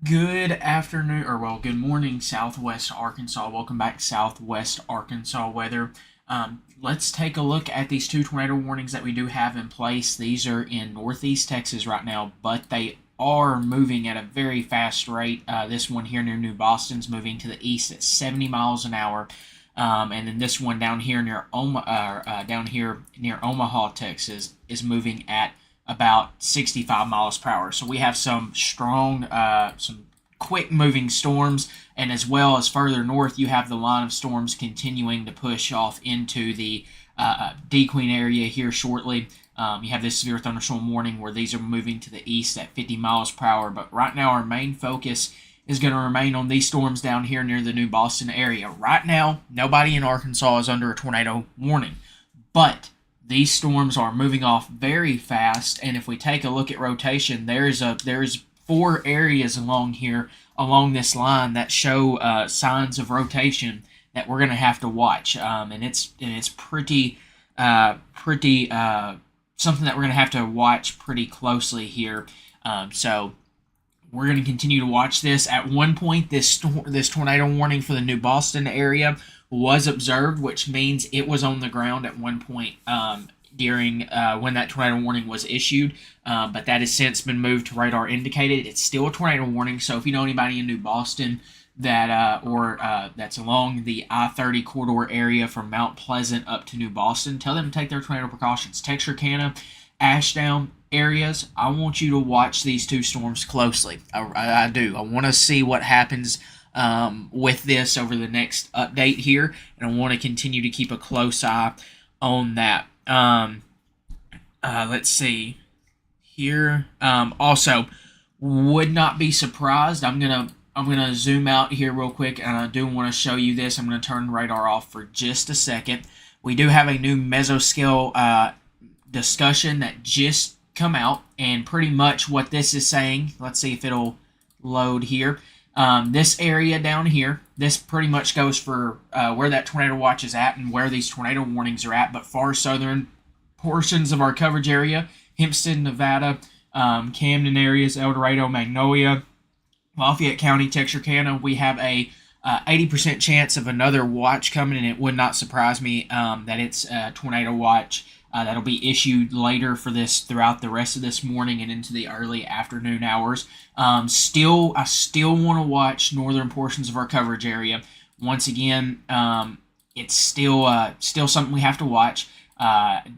Good afternoon, or well, good morning, Southwest Arkansas. Welcome back to Southwest Arkansas weather. Let's take a look at these two tornado warnings that we do have in place. These are in northeast Texas right now, but they are moving at a very fast rate. This one here near New Boston's moving to the east at 70 miles an hour. And then this one down here near Omaha, Texas, is moving at about 65 miles per hour. So we have some strong, some quick moving storms, and as well as further north, you have the line of storms continuing to push off into the DeQueen area here shortly. You have this severe thunderstorm warning where these are moving to the east at 50 miles per hour. But right now, our main focus is going to remain on these storms down here near the New Boston area. Right now, nobody in Arkansas is under a tornado warning, but these storms are moving off very fast, and if we take a look at rotation, there's four areas along this line that show signs of rotation that we're going to have to watch, and it's pretty something that we're going to have to watch pretty closely here. So we're going to continue to watch this. At one point, this tornado warning for the New Boston area was observed, which means it was on the ground at one point during when that tornado warning was issued, but that has since been moved to radar indicated. It's still a tornado warning, so if you know anybody in New Boston that that's along the I-30 corridor area from Mount Pleasant up to New Boston, tell them to take their tornado precautions. Texarkana, Ashdown areas, I want you to watch these two storms closely. I do. I want to see what happens with this over the next update here, and I want to continue to keep a close eye on that. Let's see here. Also, would not be surprised. I'm gonna zoom out here real quick, and I do want to show you this. I'm gonna turn radar off for just a second. We do have a new mesoscale discussion that just come out, and pretty much what this is saying. Let's see if it'll load here. This area down here, this pretty much goes for where that tornado watch is at and where these tornado warnings are at, but far southern portions of our coverage area, Hempstead, Nevada, Camden areas, El Dorado, Magnolia, Lafayette County, Texarkana, we have a 80% chance of another watch coming, and it would not surprise me that it's a tornado watch that'll be issued later for this throughout the rest of this morning and into the early afternoon hours. I still want to watch northern portions of our coverage area. Once again, it's still something we have to watch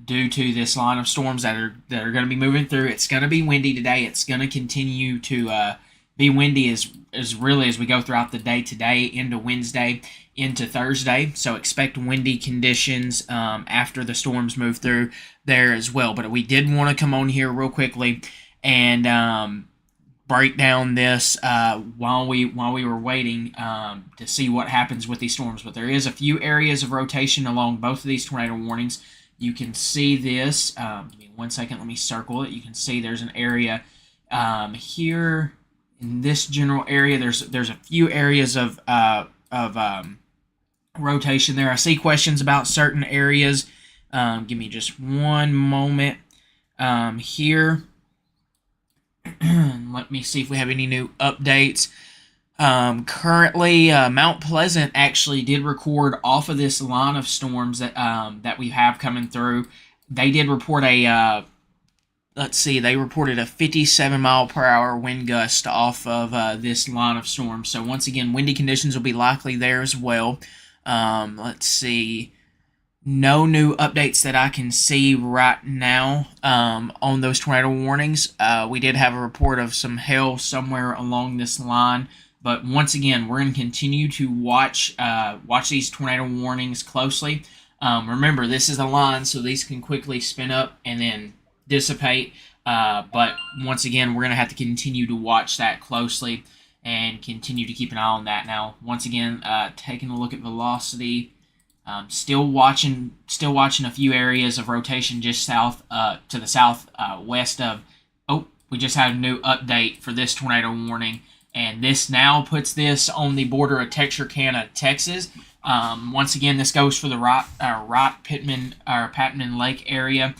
due to this line of storms that are going to be moving through. It's going to be windy today. It's going to continue to be windy as really as we go throughout the day today into Wednesday into Thursday. So expect windy conditions after the storms move through there as well. But we did want to come on here real quickly and break down this while we were waiting to see what happens with these storms. But there is a few areas of rotation along both of these tornado warnings. You can see this. Give me 1 second. Let me circle it. You can see there's an area here. In this general area, there's a few areas of rotation there. I see questions about certain areas. Give me just one moment here. Let me see if we have any new updates. Currently, Mount Pleasant actually did record off of this line of storms that we have coming through. They did report they reported a 57 mile per hour wind gust off of this line of storms. So once again, windy conditions will be likely there as well. Let's see. No new updates that I can see right now on those tornado warnings. We did have a report of some hail somewhere along this line. But once again, we're going to continue to watch these tornado warnings closely. Remember, this is a line, so these can quickly spin up and then dissipate, but once again, we're going to have to continue to watch that closely and continue to keep an eye on that. Now, once again, taking a look at velocity, still watching a few areas of rotation just south to the southwest of. Oh, we just had a new update for this tornado warning, and this now puts this on the border of Texarkana, Texas. Once again, this goes for the Patman Lake area.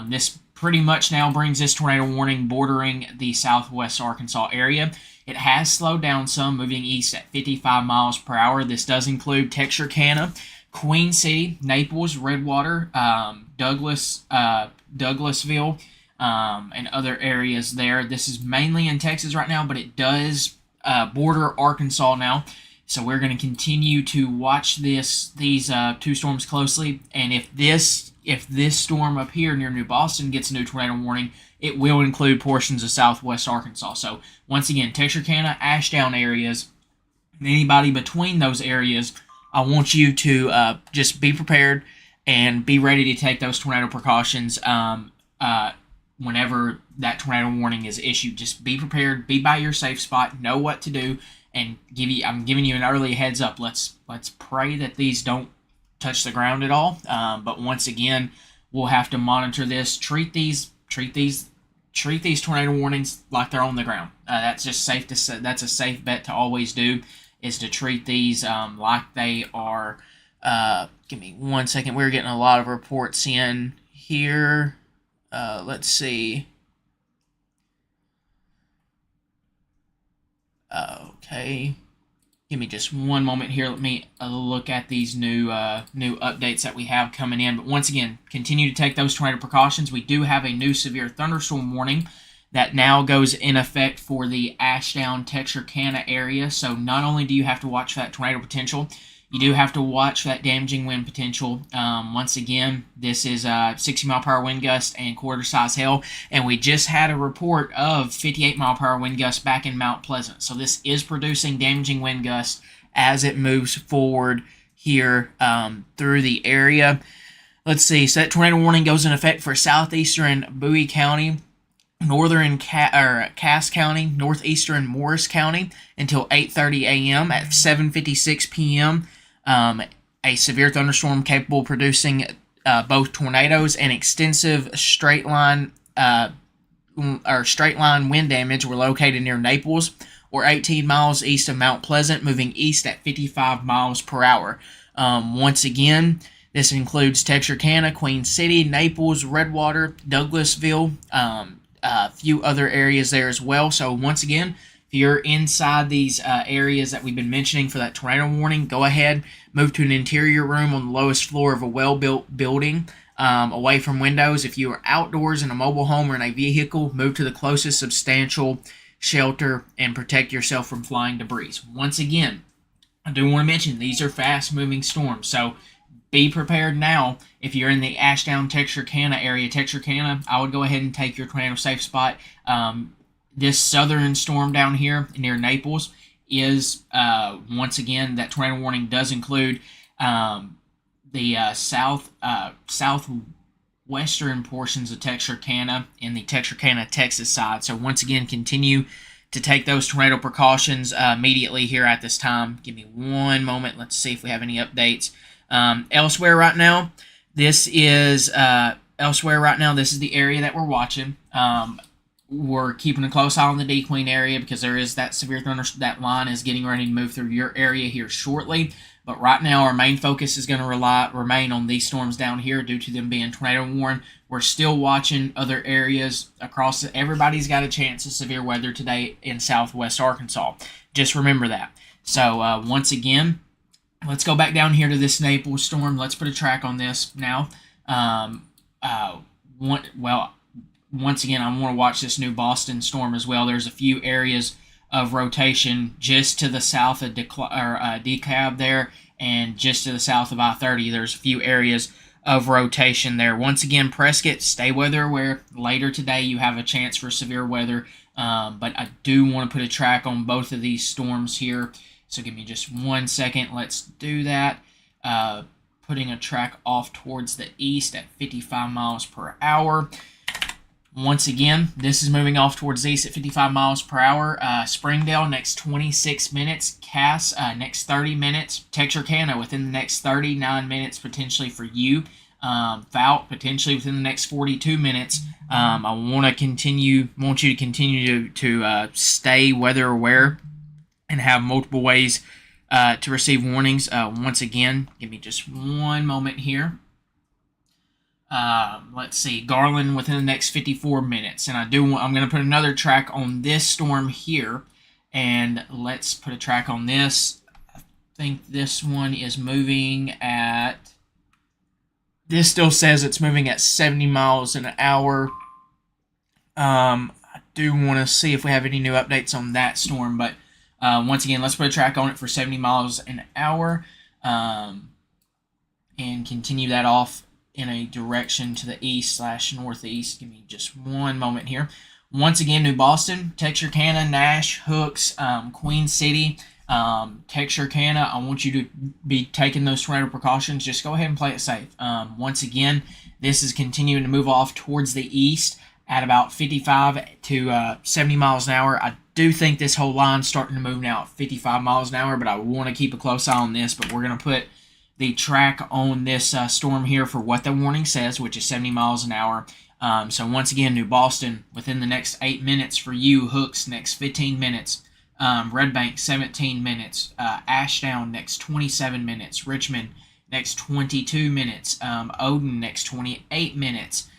This pretty much now brings this tornado warning bordering the southwest Arkansas area. It has slowed down some, moving east at 55 miles per hour. This does include Texarkana, Queen City, Naples, Redwater, Douglasville, and other areas there. This is mainly in Texas right now, but it does border Arkansas now. So we're going to continue to watch these two storms closely, and if this storm up here near New Boston gets a new tornado warning, it will include portions of southwest Arkansas. So once again, Texarkana, Ashdown areas, and anybody between those areas, I want you to just be prepared and be ready to take those tornado precautions whenever that tornado warning is issued. Just be prepared, be by your safe spot, know what to do, and I'm giving you an early heads up. Let's pray that these don't touch the ground at all. But once again, we'll have to monitor this. Treat these tornado warnings like they're on the ground. That's just safe to say. That's a safe bet to always do, is to treat these like they are. Give me 1 second. We're getting a lot of reports in here. Let's see. Okay. Give me just one moment here. Let me look at these new updates that we have coming in. But once again, continue to take those tornado precautions. We do have a new severe thunderstorm warning that now goes in effect for the Ashdown, Texarkana area. So not only do you have to watch for that tornado potential, you do have to watch for that damaging wind potential. Once again, this is 60-mile-per-hour wind gust and quarter-size hail, and we just had a report of 58-mile-per-hour wind gusts back in Mount Pleasant. So this is producing damaging wind gusts as it moves forward here through the area. Let's see. So that tornado warning goes in effect for southeastern Bowie County, northern Cass County, northeastern Morris County until 8:30 a.m. At 7:56 p.m., a severe thunderstorm capable of producing both tornadoes and extensive straight line wind damage were located near Naples, or 18 miles east of Mount Pleasant, moving east at 55 miles per hour. Once again, this includes Texarkana, Queen City, Naples, Redwater, Douglasville, a few other areas there as well. So once again, if you're inside these areas that we've been mentioning for that tornado warning, go ahead, move to an interior room on the lowest floor of a well-built building, away from windows. If you are outdoors in a mobile home or in a vehicle, move to the closest substantial shelter and protect yourself from flying debris. Once again, I do want to mention these are fast-moving storms, so be prepared now. If you're in the Ashdown, Texarkana area, I would go ahead and take your tornado safe spot. This southern storm down here near Naples is, once again, that tornado warning does include the southwestern portions of Texarkana and the Texarkana, Texas side. So once again, continue to take those tornado precautions immediately here at this time. Give me one moment. Let's see if we have any updates. Elsewhere right now, this is the area that we're watching. We're keeping a close eye on the D-Queen area because there is that severe thunderstorm. That line is getting ready to move through your area here shortly. But right now, our main focus is going to remain on these storms down here due to them being tornado warned. We're still watching other areas across. Everybody's got a chance of severe weather today in southwest Arkansas. Just remember that. So once again, let's go back down here to this Naples storm. Let's put a track on this now. Once again, I want to watch this New Boston storm as well. There's a few areas of rotation just to the south of DeKalb there, and just to the south of I-30. There's a few areas of rotation there. Once again, Prescott, stay weather aware. Later today, you have a chance for severe weather, but I do want to put a track on both of these storms here. So give me just 1 second. Let's do that. Putting a track off towards the east at 55 miles per hour. Once again, this is moving off towards the east at 55 miles per hour. Springdale, next 26 minutes. Cass, next 30 minutes. Texarkana, within the next 39 minutes, potentially for you. Fout, potentially within the next 42 minutes. I want you to continue to stay weather aware and have multiple ways to receive warnings. Once again, give me just one moment here. Let's see, Garland within the next 54 minutes. And I'm going to put another track on this storm here. And let's put a track on this. I think this one is moving at... This still says it's moving at 70 miles an hour. I do want to see if we have any new updates on that storm, but once again, let's put a track on it for 70 miles an hour and continue that off in a direction to the east/northeast. Give me just one moment here. Once again, New Boston, Texarkana, Nash, Hooks, Queen City, Texarkana. I want you to be taking those tornado precautions. Just go ahead and play it safe. Once again, this is continuing to move off towards the east at about 55 to 70 miles an hour. I do think this whole line's starting to move now at 55 miles an hour, but I want to keep a close eye on this. But we're going to put the track on this storm here for what the warning says, which is 70 miles an hour. So once again, New Boston, within the next 8 minutes for you. Hooks, next 15 minutes. Red Bank, 17 minutes. Ashdown, next 27 minutes. Richmond, next 22 minutes. Odin, next 28 minutes.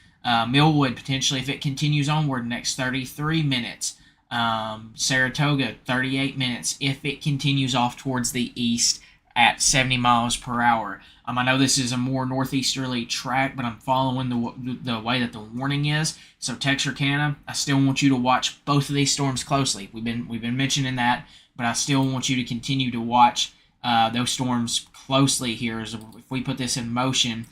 Millwood, potentially, if it continues onward, next 33 minutes. Saratoga, 38 minutes, if it continues off towards the east at 70 miles per hour. I know this is a more northeasterly track, but I'm following the way that the warning is. So Texarkana, I still want you to watch both of these storms closely. We've been mentioning that, but I still want you to continue to watch those storms closely here. As if we put this in motion,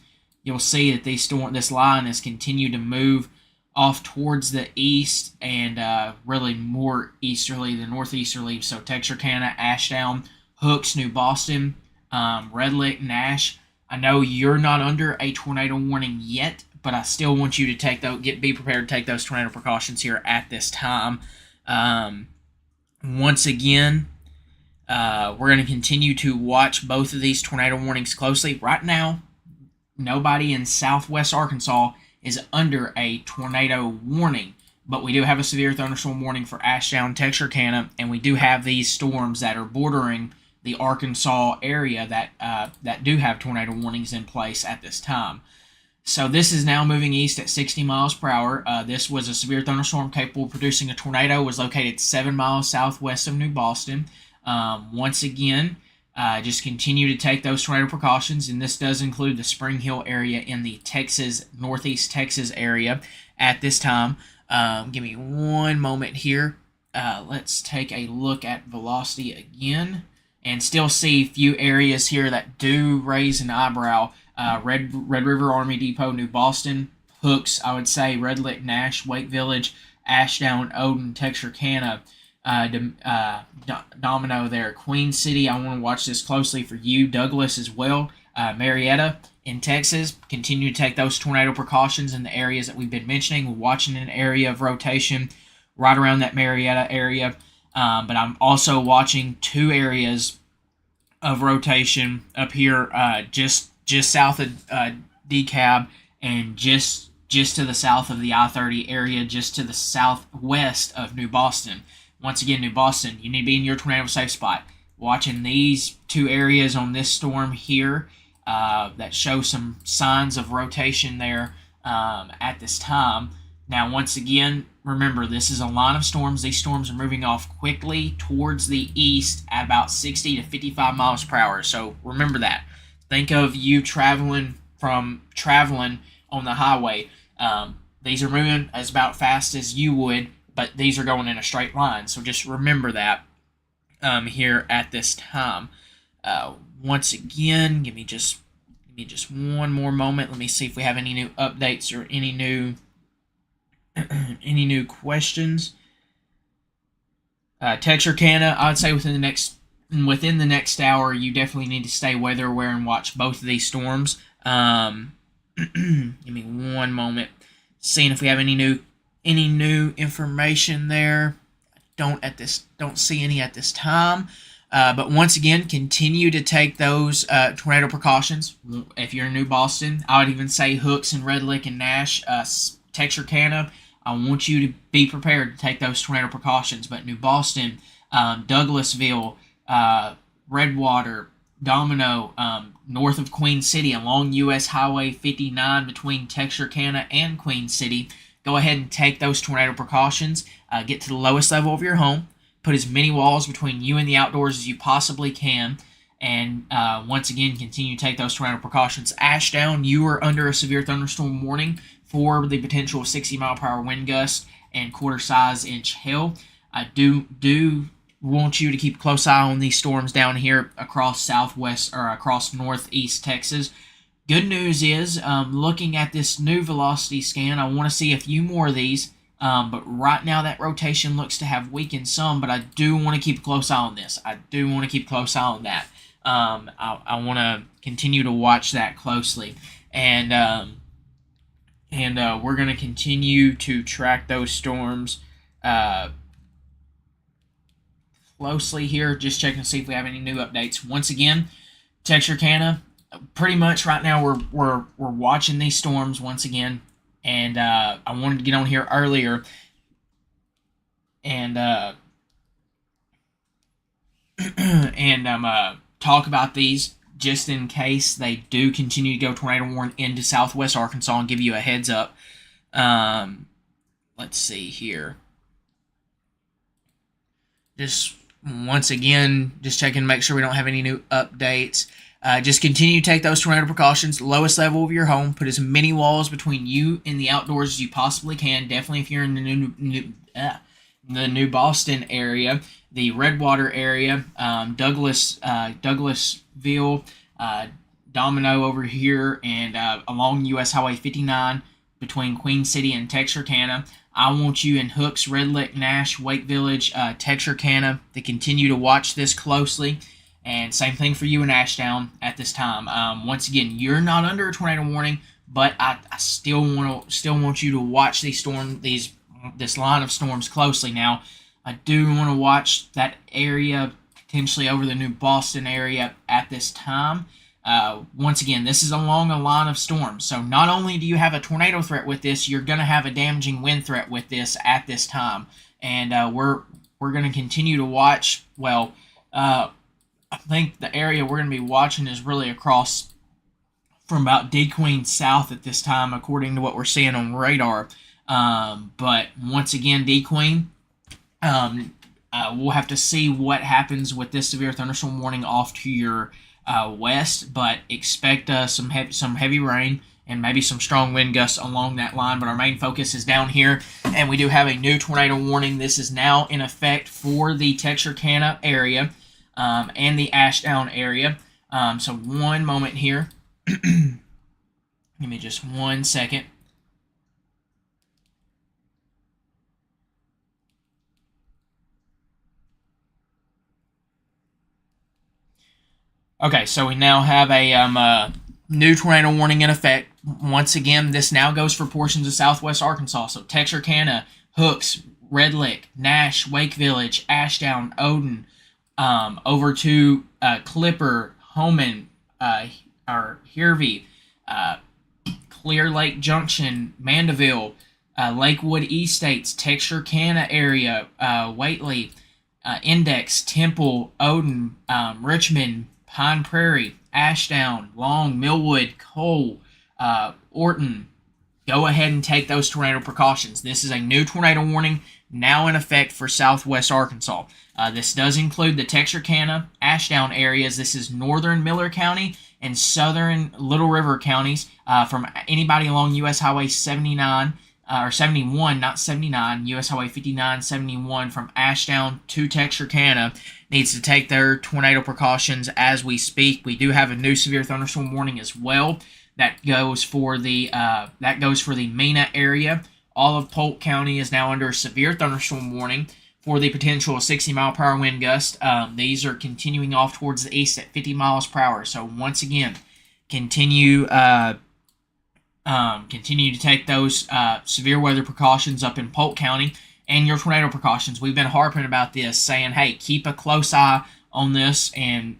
you'll see that this line has continued to move off towards the east and really more easterly than northeasterly. So Texarkana, Ashdown, Hooks, New Boston, Red Lick, Nash. I know you're not under a tornado warning yet, but I still want you to be prepared to take those tornado precautions here at this time. Once again, we're going to continue to watch both of these tornado warnings closely. Right now, nobody in southwest Arkansas is under a tornado warning, but we do have a severe thunderstorm warning for Ashdown, Texarkana, and we do have these storms that are bordering the Arkansas area that do have tornado warnings in place at this time. So this is now moving east at 60 miles per hour. This was a severe thunderstorm capable of producing a tornado. Was located 7 miles southwest of New Boston. Once again, just continue to take those tornado precautions, and this does include the Spring Hill area in the northeast Texas area at this time. Give me one moment here. Let's take a look at velocity again, and still see a few areas here that do raise an eyebrow. Red River Army Depot, New Boston, Hooks, I would say, Red Lick, Nash, Wake Village, Ashdown, Odin, Texarkana, Domino there. Queen City, I want to watch this closely for you. Douglas as well. Marietta in Texas, continue to take those tornado precautions in the areas that we've been mentioning. We're watching an area of rotation right around that Marietta area. But I'm also watching 2 areas of rotation up here just south of DeKalb and just to the south of the I-30 area, just to the southwest of New Boston. Once again, New Boston, you need to be in your tornado safe spot. Watching these 2 areas on this storm here that show some signs of rotation there at this time. Now, once again, remember, this is a line of storms. These storms are moving off quickly towards the east at about 60 to 55 miles per hour. So remember that. Think of you traveling on the highway. These are moving as about fast as you would, but these are going in a straight line. So just remember that here at this time. Once again, give me just one more moment. Let me see if we have any new updates or any new questions. Texarkana, I'd say within the next hour, you definitely need to stay weather aware and watch both of these storms. Give me one moment, seeing if we have any new information there. Don't see any at this time. But once again, continue to take those tornado precautions. If you're in New Boston, I would even say Hooks and Red Lick and Nash, Texarkana, I want you to be prepared to take those tornado precautions. But New Boston, Douglasville, Redwater, Domino, north of Queen City, along U.S. Highway 59 between Texarkana and Queen City, go ahead and take those tornado precautions. Get to the lowest level of your home. put as many walls between you and the outdoors as you possibly can. And once again, continue to take those tornado precautions. Ashdown, you are under a severe thunderstorm warning for the potential of 60-mile-per-hour wind gust and quarter-size inch hail. I do want you to keep a close eye on these storms down here across southwest or across northeast Texas. Good news is, looking at this new velocity scan, I want to see a few more of these. But right now that rotation looks to have weakened some, but I do want to keep a close eye on this. I do want to keep a close eye on that. I want to continue to watch that closely. And we're going to continue to track those storms closely here, just checking to see if we have any new updates. Once again, Texarkana, pretty much right now we're watching these storms once again, and I wanted to get on here earlier and talk about these just in case they do continue to go tornado warning into southwest Arkansas and give you a heads up. Let's see here. Just once again, just checking to make sure we don't have any new updates. Just continue to take those tornado precautions. Lowest level of your home. Put as many walls between you and the outdoors as you possibly can. Definitely if you're in the New Boston area, the Redwater area, Douglasville, Domino over here, and along U.S. Highway 59 between Queen City and Texarkana. I want you in Hooks, Red Lick, Nash, Wake Village, Texarkana to continue to watch this closely. And same thing for you in Ashdown at this time. Once again, you're not under a tornado warning, but I still want you to watch this line of storms closely. Now, I do want to watch that area potentially over the New Boston area at this time. Once again, this is along a line of storms. So not only do you have a tornado threat with this, you're going to have a damaging wind threat with this at this time. And we're going to continue to watch. Well, I think the area we're going to be watching is really across from about DeQueen south at this time, according to what we're seeing on radar. But once again, DeQueen, we'll have to see what happens with this severe thunderstorm warning off to your west, but expect some heavy rain and maybe some strong wind gusts along that line. But our main focus is down here, and we do have a new tornado warning. This is now in effect for the Texarkana area and the Ashdown area. So one moment here. Give me just 1 second. Okay, so we now have a new tornado warning in effect. Once again, this now goes for portions of southwest Arkansas. So Texarkana, Hooks, Red Lick, Nash, Wake Village, Ashdown, Odin, over to Clipper, Homan, or Hervey, Clear Lake Junction, Mandeville, Lakewood Estates, Texarkana area, Whately, Index, Temple, Odin, Richmond, Pine Prairie, Ashdown, Long, Millwood, Cole, Orton. Go ahead and take those tornado precautions. This is a new tornado warning now in effect for southwest Arkansas. This does include the Texarkana, Ashdown areas. This is northern Miller County and southern Little River counties. From anybody along U.S. Highway 79, or 71, not 79, U.S. Highway 59, 71, from Ashdown to Texarkana needs to take their tornado precautions as we speak. We do have a new severe thunderstorm warning as well that goes for the Mena area. All of Polk County is now under a severe thunderstorm warning for the potential of 60-mile-per-hour wind gust. These are continuing off towards the east at 50 miles per hour. So once again, continue to take those severe weather precautions up in Polk County and your tornado precautions. We've been harping about this, saying, hey, keep a close eye on this, and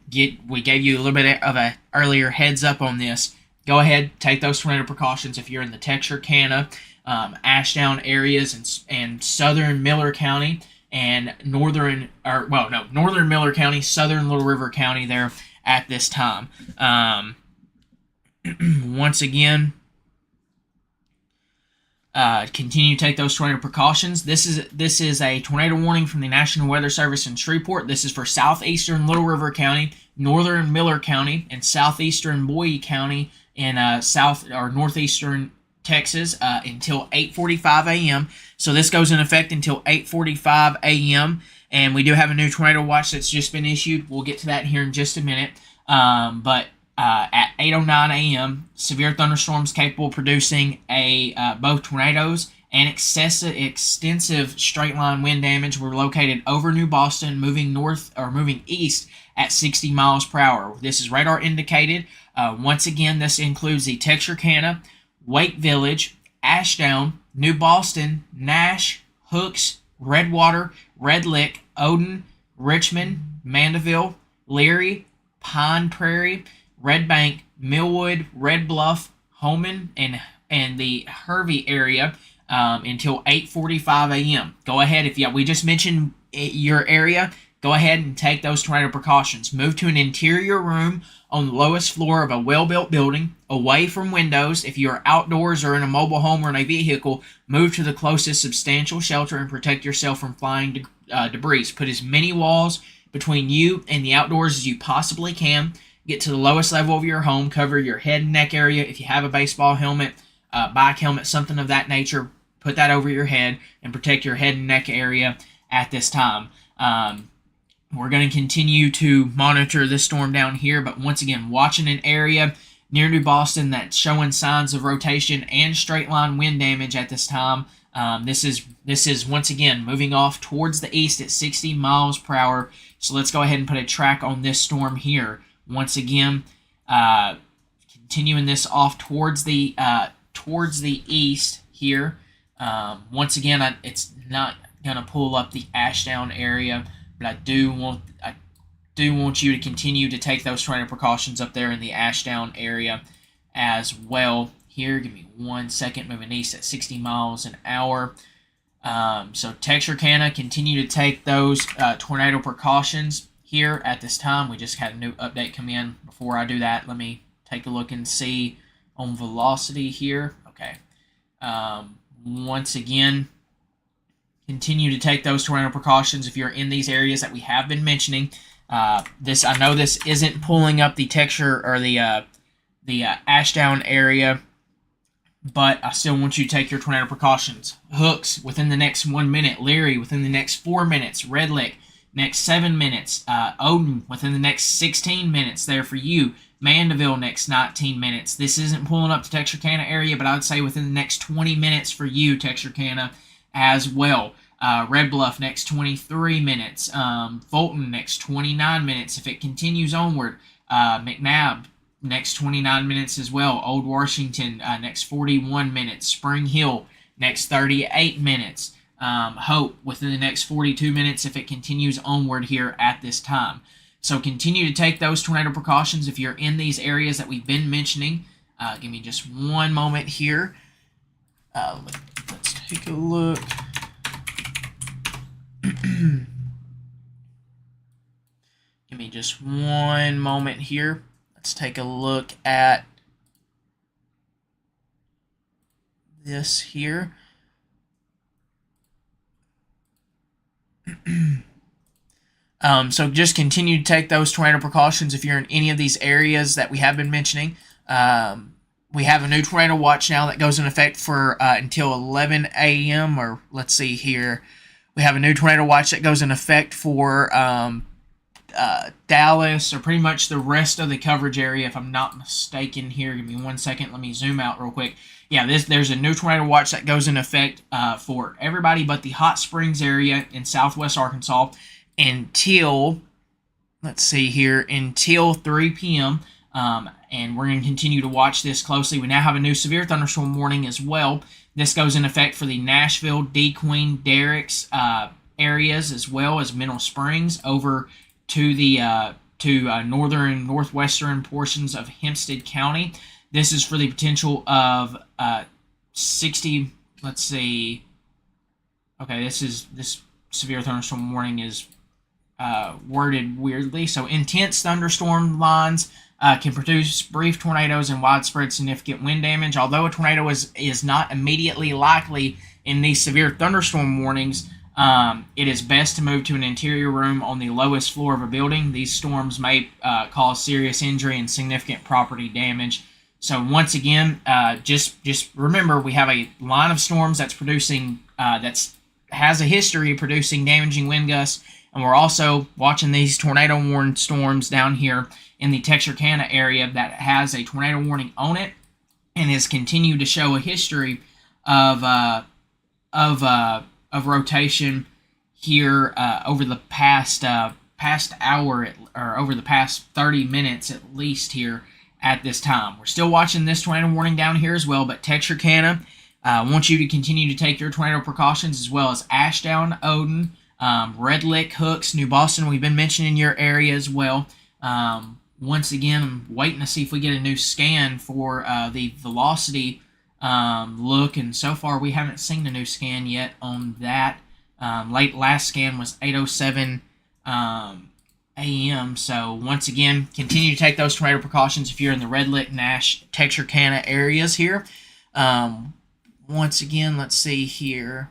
we gave you a little bit of a earlier heads up on this. Go ahead, take those tornado precautions if you're in the Texarkana, Ashdown areas and southern Miller County and northern Miller County, southern Little River County there at this time. Once again, Continue to take those tornado precautions. This is a tornado warning from the National Weather Service in Shreveport. This is for southeastern Little River County, northern Miller County, and southeastern Bowie County in south or northeastern Texas until 8:45 a.m. So this goes in effect until 8:45 a.m. And we do have a new tornado watch that's just been issued. We'll get to that here in just a minute. But at 8:09 a.m., severe thunderstorms capable of producing both tornadoes and extensive straight-line wind damage were located over New Boston, moving east at 60 miles per hour. This is radar indicated. Once again, this includes the Texarkana, Wake Village, Ashdown, New Boston, Nash, Hooks, Redwater, Red Lick, Odin, Richmond, Mandeville, Leary, Pine Prairie, Red Bank, Millwood, Red Bluff, Holman, and the Hervey area until 8:45 a.m. Go ahead, we just mentioned your area, go ahead and take those tornado precautions. Move to an interior room on the lowest floor of a well-built building, away from windows. If you are outdoors or in a mobile home or in a vehicle, move to the closest substantial shelter and protect yourself from flying debris. Put as many walls between you and the outdoors as you possibly can. Get to the lowest level of your home. Cover your head and neck area. If you have a baseball helmet, bike helmet, something of that nature, put that over your head and protect your head and neck area at this time. We're going to continue to monitor this storm down here, but once again, watching an area near New Boston that's showing signs of rotation and straight line wind damage at this time. This is once again moving off towards the east at 60 miles per hour. So let's go ahead and put a track on this storm here. Once again, continuing this off towards the east here. Once again, it's not going to pull up the Ashdown area, but I do want you to continue to take those tornado precautions up there in the Ashdown area as well. Here, give me 1 second. Moving east at 60 miles an hour. So Texarkana, continue to take those tornado precautions here at this time. We just had a new update come in. Before I do that, let me take a look and see on velocity here. Okay. Once again, continue to take those tornado precautions if you're in these areas that we have been mentioning. I know this isn't pulling up the texture or the Ashdown area, but I still want you to take your tornado precautions. Hooks within the next 1 minute. Leary within the next 4 minutes. Red Lick next 7 minutes. Odin within the next 16 minutes there for you. Mandeville next 19 minutes. This isn't pulling up the Texarkana area, but I would say within the next 20 minutes for you, Texarkana, as well. Red Bluff next 23 minutes. Fulton next 29 minutes. If it continues onward, McNabb next 29 minutes as well. Old Washington next 41 minutes. Spring Hill next 38 minutes. Hope within the next 42 minutes if it continues onward here at this time. So continue to take those tornado precautions if you're in these areas that we've been mentioning. Give me just one moment here. Let's take a look. Give me just one moment here. Let's take a look at this here. So just continue to take those tornado precautions if you're in any of these areas that we have been mentioning. We have a new tornado watch now that goes in effect for until 11 a.m. or let's see here. We have a new tornado watch that goes in effect for Dallas or pretty much the rest of the coverage area, if I'm not mistaken here. Give me 1 second. Let me zoom out real quick. Yeah, there's a new tornado watch that goes in effect for everybody but the Hot Springs area in southwest Arkansas until, let's see here, until 3 p.m. And we're going to continue to watch this closely. We now have a new severe thunderstorm warning as well. This goes in effect for the Nashville, DeQueen, Derricks areas, as well as Mineral Springs, over to the northern and northwestern portions of Hempstead County. This is for the potential of 60. Let's see. Okay, this severe thunderstorm warning is worded weirdly. So intense thunderstorm lines can produce brief tornadoes and widespread significant wind damage. Although a tornado is not immediately likely in these severe thunderstorm warnings, it is best to move to an interior room on the lowest floor of a building. These storms may cause serious injury and significant property damage. So once again, just remember we have a line of storms that's producing has a history of producing damaging wind gusts, and we're also watching these tornado warning storms down here in the Texarkana area that has a tornado warning on it, and has continued to show a history of rotation here over the past hour or over the past 30 minutes at least here at this time. We're still watching this tornado warning down here as well, but Texarkana wants you to continue to take your tornado precautions, as well as Ashdown, Odin, Red Lick, Hooks, New Boston. We've been mentioning your area as well. Once again, I'm waiting to see if we get a new scan for the velocity look, and so far we haven't seen a new scan yet on that. Last scan was 8:07 a.m. So once again, continue to take those tornado precautions if you're in the Red Lick, Nash, Texarkana areas here. Once again, let's see here.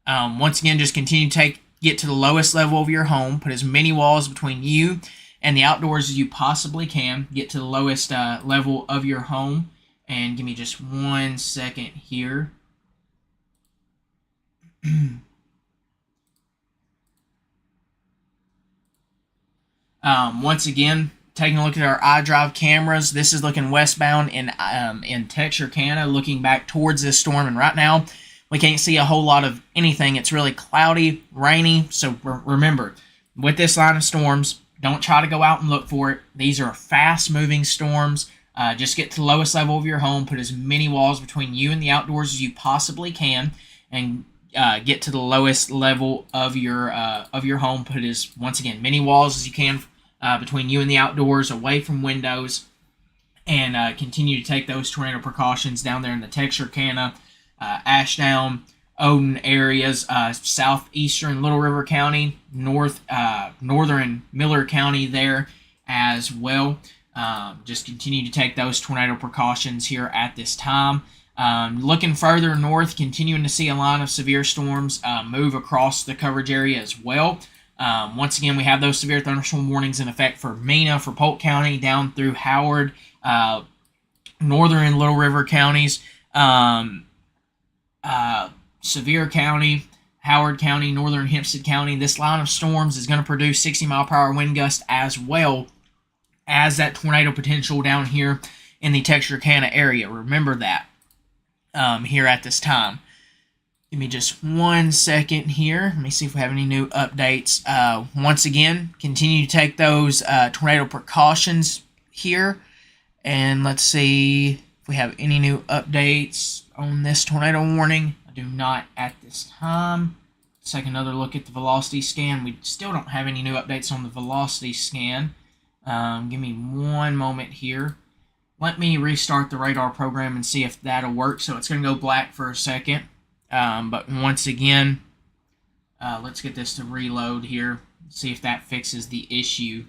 Once again, just continue to get to the lowest level of your home. Put as many walls between you and the outdoors as you possibly can. Get to the lowest level of your home. And give me just 1 second here. Once again, taking a look at our iDrive cameras. This is looking westbound in Texarkana, looking back towards this storm. And right now, we can't see a whole lot of anything. It's really cloudy, rainy. So remember, with this line of storms, don't try to go out and look for it. These are fast-moving storms. Just get to the lowest level of your home. Put as many walls between you and the outdoors as you possibly can, and get to the lowest level of your home. Put once again many walls as you can between you and the outdoors, away from windows, and continue to take those tornado precautions down there in the Texarkana, Ashdown, Odin areas, southeastern Little River County, northern Miller County there as well. Just continue to take those tornado precautions here at this time. Looking further north, continuing to see a line of severe storms move across the coverage area as well. Once again, we have those severe thunderstorm warnings in effect for Mena, for Polk County, down through Howard, northern and Little River counties, Sevier County, Howard County, northern Hempstead County. This line of storms is going to produce 60-mile-per-hour wind gusts, as well as that tornado potential down here in the Texarkana area. Remember that here at this time. Give me just 1 second here. Let me see if we have any new updates. Once again, continue to take those tornado precautions here. And let's see if we have any new updates on this tornado warning. I do not at this time. Let's take another look at the velocity scan. We still don't have any new updates on the velocity scan. Give me 1 moment here. Let me restart the radar program and see if that'll work. So it's going to go black for a second. But once again, let's get this to reload here. See if that fixes the issue.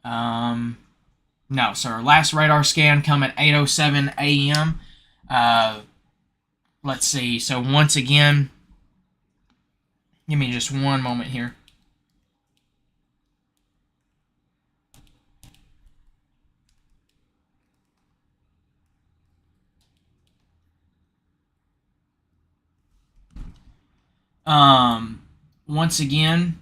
No, so our last radar scan come at 8:07 a.m. Let's see. So once again, give me just 1 moment here. Once again,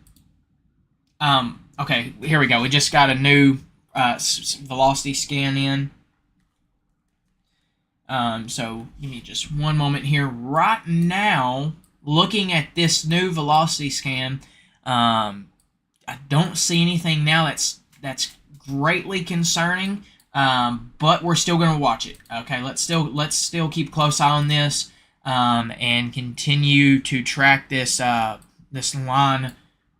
okay, here we go. We just got a new velocity scan in. So give me just 1 moment here. Right now, looking at this new velocity scan, I don't see anything now that's greatly concerning. But we're still going to watch it. Okay, let's still keep a close eye on this. And continue to track this this line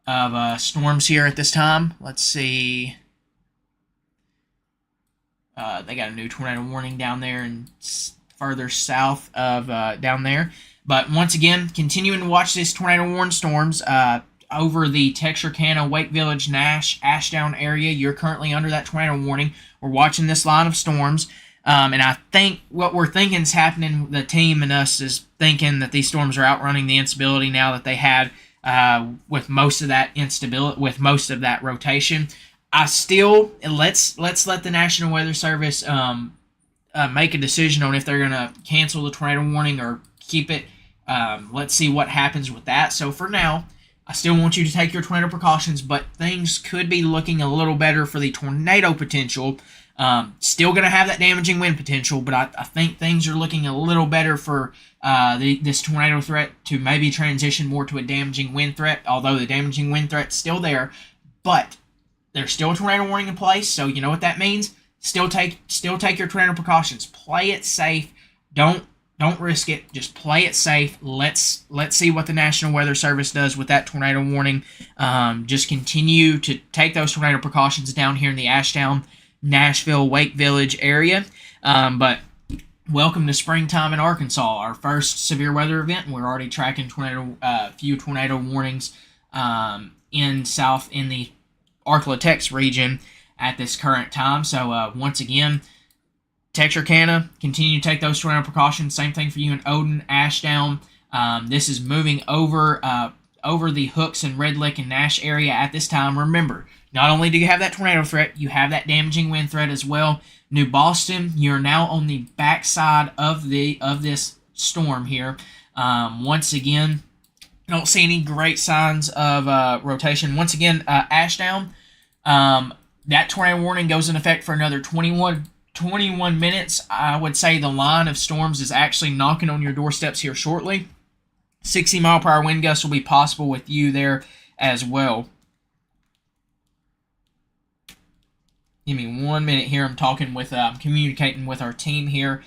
of storms here at this time. Let's see. They got a new tornado warning down there and further south of down there. But once again, continuing to watch these tornado warning storms over the Texarkana, Wake Village, Nash, Ashdown area. You're currently under that tornado warning. We're watching this line of storms. And I think what we're thinking is happening, the team and us is thinking that these storms are outrunning the instability now that they had with most of that instability, with most of that rotation. I still, let's let the National Weather Service make a decision on if they're going to cancel the tornado warning or keep it. Let's see what happens with that. So for now, I still want you to take your tornado precautions, but things could be looking a little better for the tornado potential. Still going to have that damaging wind potential, but I think things are looking a little better for this tornado threat to maybe transition more to a damaging wind threat, although the damaging wind threat's still there. But there's still a tornado warning in place, so you know what that means. Still take your tornado precautions. Play it safe. Don't risk it. Just play it safe. Let's see what the National Weather Service does with that tornado warning. Just continue to take those tornado precautions down here in the Ashdown, Nashville, Wake Village area. But welcome to springtime in Arkansas, our first severe weather event. We're already tracking few tornado warnings in the Arklatex region at this current time. So once again, Texarkana, continue to take those tornado precautions. Same thing for you in Odin, Ashdown. This is moving over the Hooks and Red Lick and Nash area at this time. Remember, not only do you have that tornado threat, you have that damaging wind threat as well. New Boston, you're now on the backside of this storm here. Once again, I don't see any great signs of rotation. Once again, Ashdown, that tornado warning goes in effect for another 21 minutes. I would say the line of storms is actually knocking on your doorsteps here shortly. 60-mile-per-hour wind gusts will be possible with you there as well. Give me 1 minute here. I'm communicating with our team here.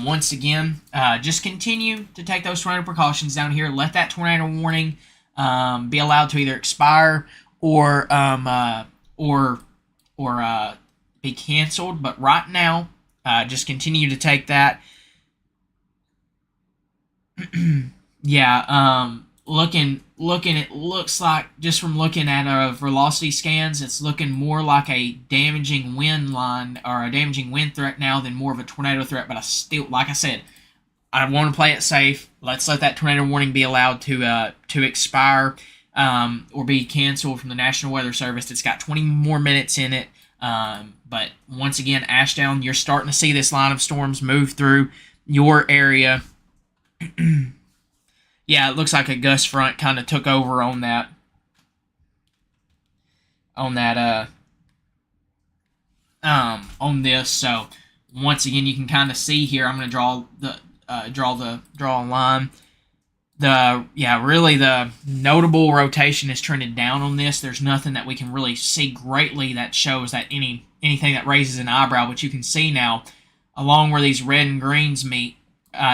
Once again, just continue to take those tornado precautions down here. Let that tornado warning be allowed to either expire or be canceled. But right now, just continue to take that. Yeah. It looks like, just from looking at velocity scans, it's looking more like a damaging wind line or a damaging wind threat now than more of a tornado threat. But I still, like I said, I want to play it safe. Let's let that tornado warning be allowed to expire or be canceled from the National Weather Service. It's got 20 more minutes in it. But once again, Ashdown, you're starting to see this line of storms move through your area. Yeah, it looks like a gust front kind of took over on this. So once again, you can kind of see here. I'm going to draw a line. Really the notable rotation is trended down on this. There's nothing that we can really see greatly that shows that anything that raises an eyebrow, but you can see now along where these red and greens meet,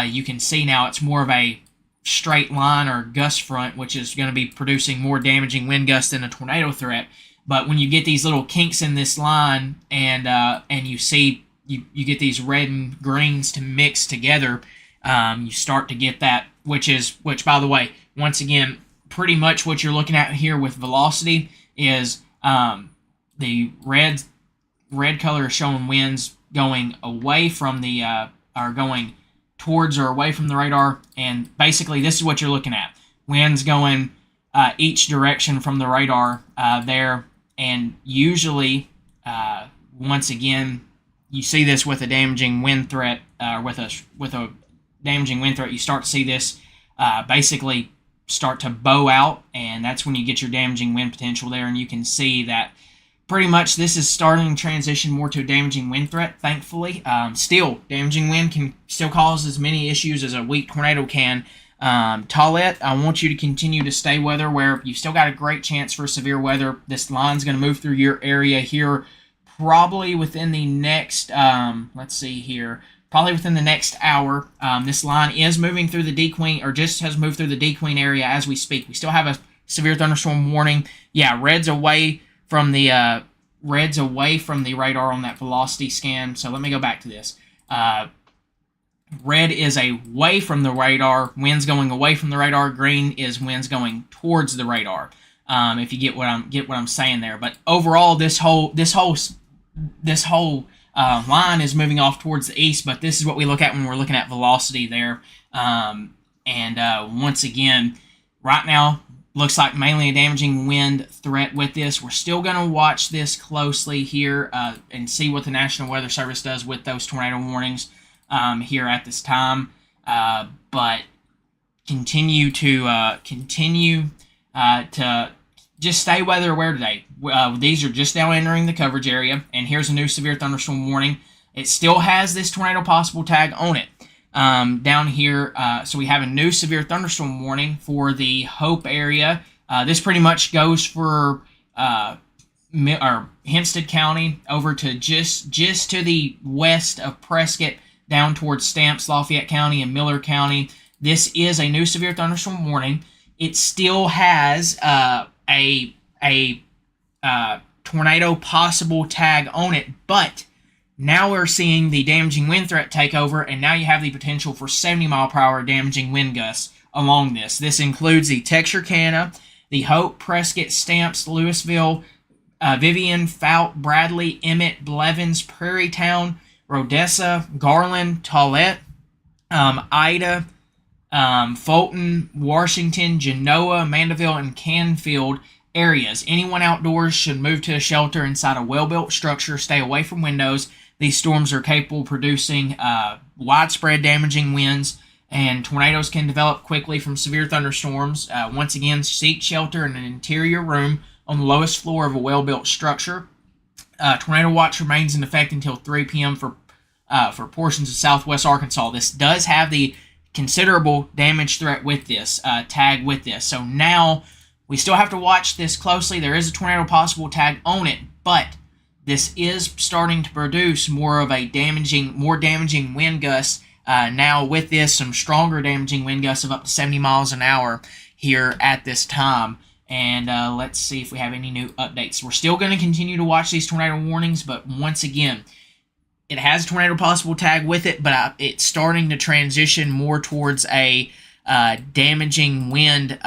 you can see now it's more of a straight line or gust front, which is going to be producing more damaging wind gusts than a tornado threat. But when you get these little kinks in this line and you see you get these red and greens to mix together, you start to get that, which by the way, once again, pretty much what you're looking at here with velocity is the red color is showing winds going away from going towards or away from the radar, and basically this is what you're looking at. Winds going each direction from the radar there, and usually, once again, you see this with a damaging wind threat, with a damaging wind threat, you start to see this basically start to bow out, and that's when you get your damaging wind potential there, and you can see that pretty much this is starting to transition more to a damaging wind threat, thankfully. Still, damaging wind can still cause as many issues as a weak tornado can. Tollette, I want you to continue to stay weather where you've still got a great chance for severe weather. This line's going to move through your area here probably within the next, let's see here, probably within the next hour. This line is moving through the D-Queen, or just has moved through the D-Queen area as we speak. We still have a severe thunderstorm warning. Yeah, red's away from the radar on that velocity scan. So let me go back to this. Red is away from the radar. Wind's going away from the radar. Green is winds going towards the radar. If you get what I'm saying there. But overall, this whole line is moving off towards the east. But this is what we look at when we're looking at velocity there. Once again, right now, looks like mainly a damaging wind threat with this. We're still going to watch this closely here and see what the National Weather Service does with those tornado warnings here at this time. But continue to just stay weather aware today. These are just now entering the coverage area, and here's a new severe thunderstorm warning. It still has this tornado possible tag on it. Down here, so we have a new severe thunderstorm warning for the Hope area. This pretty much goes for Hempstead County over to just to the west of Prescott, down towards Stamps, Lafayette County, and Miller County. This is a new severe thunderstorm warning. It still has a tornado possible tag on it, but now we're seeing the damaging wind threat take over, and now you have the potential for 70-mile-per-hour damaging wind gusts along this. This includes the Texarkana, the Hope, Prescott, Stamps, Louisville, Vivian, Fout, Bradley, Emmett, Blevins, Prairie Town, Rodessa, Garland, Tollette, Ida, Fulton, Washington, Genoa, Mandeville, and Canfield areas. Anyone outdoors should move to a shelter inside a well-built structure. Stay away from windows. These storms are capable of producing widespread damaging winds, and tornadoes can develop quickly from severe thunderstorms. Once again, seek shelter in an interior room on the lowest floor of a well-built structure. Tornado watch remains in effect until 3 p.m. for portions of southwest Arkansas. This does have the considerable damage threat with this, tag with this. So now we still have to watch this closely. There is a tornado possible tag on it, but this is starting to produce more damaging wind gusts. Now with this, some stronger damaging wind gusts of up to 70 miles an hour here at this time. And let's see if we have any new updates. We're still going to continue to watch these tornado warnings, but once again, it has a tornado possible tag with it, but it's starting to transition more towards a damaging wind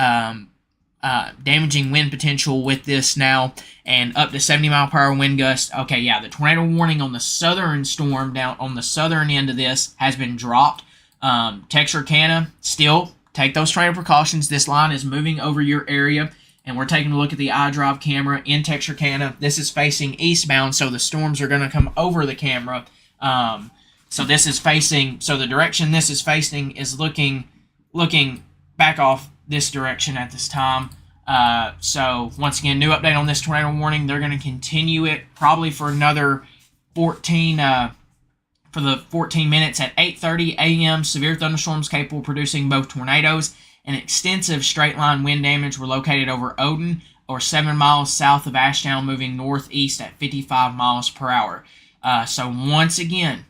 potential with this now, and up to 70-mile-per-hour wind gusts. Okay, yeah, the tornado warning on the southern storm down on the southern end of this has been dropped. Texarkana, still take those tornado precautions. This line is moving over your area, and we're taking a look at the iDrive camera in Texarkana. This is facing eastbound, so the storms are going to come over the camera. So the direction this is facing is looking back off this direction at this time. So once again, new update on this tornado warning. They're going to continue it probably for another 14 minutes at 8:30 a.m. Severe thunderstorms capable of producing both tornadoes and extensive straight line wind damage were located over Odin, or 7 miles south of Ashtown, moving northeast at 55 miles per hour. So once again,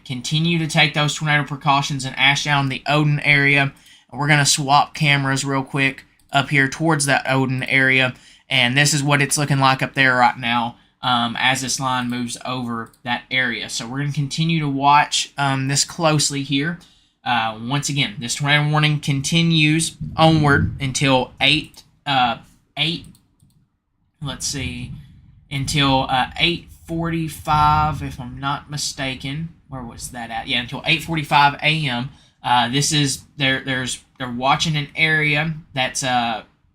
continue to take those tornado precautions in Ashtown, the Odin area. We're going to swap cameras real quick up here towards that Odin area, and this is what it's looking like up there right now as this line moves over that area. So we're going to continue to watch this closely here. Once again, this tornado warning continues onward until 8:45, if I'm not mistaken. Where was that at? Yeah, until 8:45 a.m. This is they're watching an area that's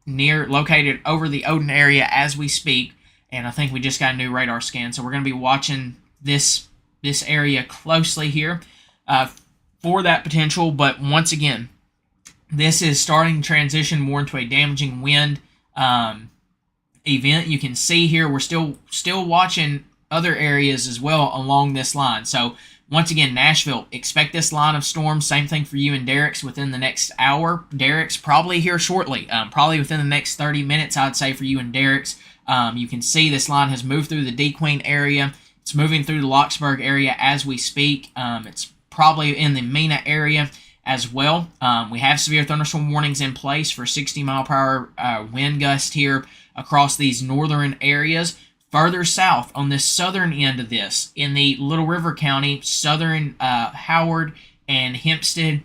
located over the Odin area as we speak, and I think we just got a new radar scan, so we're going to be watching this area closely here for that potential. But once again, this is starting to transition more into a damaging wind event. You can see here we're still watching other areas as well along this line. So once again, Nashville, expect this line of storms. Same thing for you and Derrick's within the next hour. Derrick's probably here shortly, probably within the next 30 minutes, I'd say, for you and Derrick's. You can see this line has moved through the D-Queen area, It's moving through the Locksburg area as we speak. It's probably in the Mena area as well. We have severe thunderstorm warnings in place for 60-mile-per-hour wind gust here across these northern areas. Further south on the southern end of this, in the Little River County, southern Howard and Hempstead,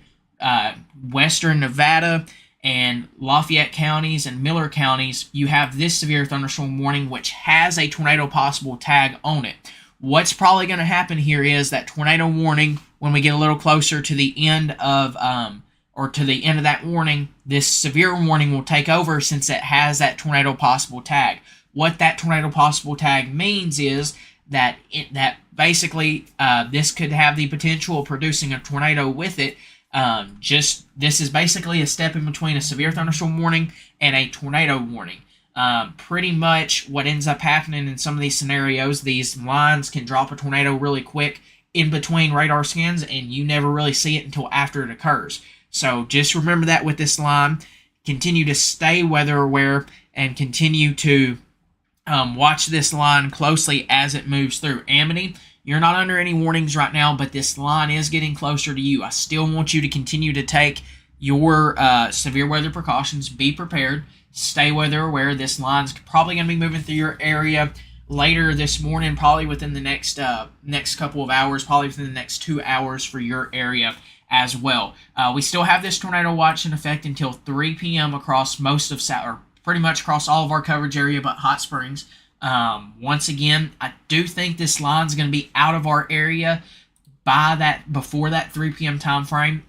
western Nevada, and Lafayette counties and Miller counties, you have this severe thunderstorm warning, which has a tornado possible tag on it. What's probably going to happen here is that tornado warning, when we get a little closer to the end of that warning, this severe warning will take over since it has that tornado possible tag. What that tornado possible tag means is that basically this could have the potential of producing a tornado with it. This is basically a step in between a severe thunderstorm warning and a tornado warning. Pretty much what ends up happening in some of these scenarios, these lines can drop a tornado really quick in between radar scans, and you never really see it until after it occurs. So just remember that with this line. Continue to stay weather aware and continue to watch this line closely as it moves through. Amity, you're not under any warnings right now, but this line is getting closer to you. I still want you to continue to take your severe weather precautions. Be prepared. Stay weather aware. This line's probably going to be moving through your area later this morning, probably within the next couple of hours, probably within the next 2 hours for your area as well. We still have this tornado watch in effect until 3 p.m. across most of or pretty much across all of our coverage area but Hot Springs. Once again, I do think this line's going to be out of our area before that 3 p.m. time frame.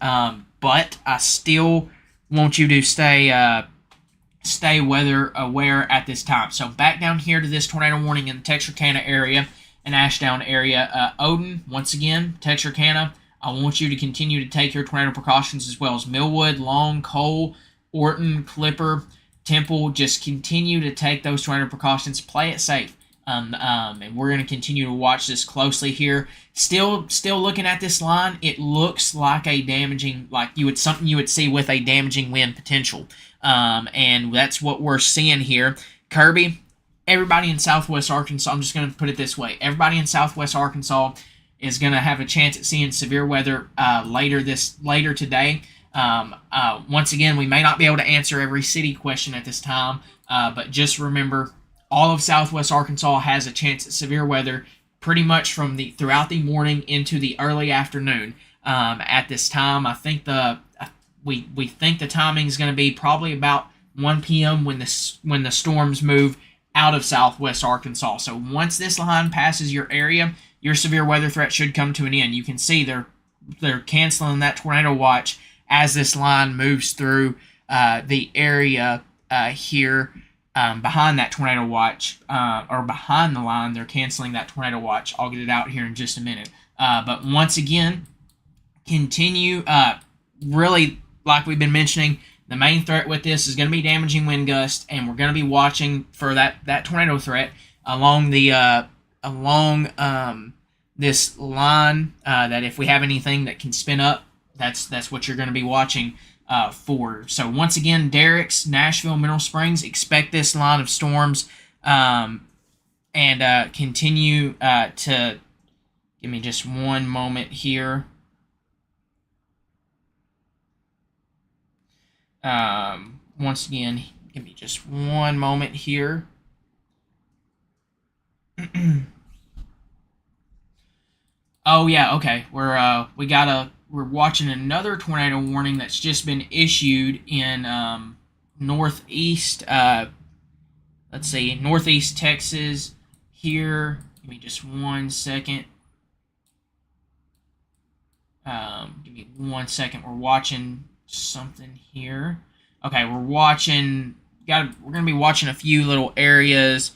But I still want you to stay weather aware at this time. So back down here to this tornado warning in the Texarkana area and Ashdown area. Odin, once again, Texarkana, I want you to continue to take your tornado precautions as well as Millwood, Long, Cole, Orton, Clipper, Temple. Just continue to take those tornado precautions. Play it safe. And we're going to continue to watch this closely here. Still looking at this line, it looks like something you would see with a damaging wind potential. And that's what we're seeing here. Kirby, everybody in Southwest Arkansas, I'm just going to put it this way. Everybody in Southwest Arkansas is going to have a chance at seeing severe weather later today. Once again, we may not be able to answer every city question at this time, but just remember, all of Southwest Arkansas has a chance at severe weather pretty much throughout the morning into the early afternoon. At this time, I think we think the timing is going to be probably about 1 p.m. when the storms move out of Southwest Arkansas. So once this line passes your area, your severe weather threat should come to an end. You can see they're canceling that tornado watch as this line moves through the area here behind that tornado watch, or behind the line. They're canceling that tornado watch. I'll get it out here in just a minute. But once again, continue, really, like we've been mentioning, the main threat with this is going to be damaging wind gust, and we're going to be watching for that tornado threat along this line, that if we have anything that can spin up, that's what you're going to be watching for. So once again, Derricks, Nashville, Mineral Springs, expect this line of storms, and continue to give me just one moment here. Once again, give me just one moment here. Oh yeah, okay. We're watching another tornado warning that's just been issued in northeast. Let's see, northeast Texas here. Give me just 1 second. Give me 1 second. We're watching something here. Okay, we're gonna be watching a few little areas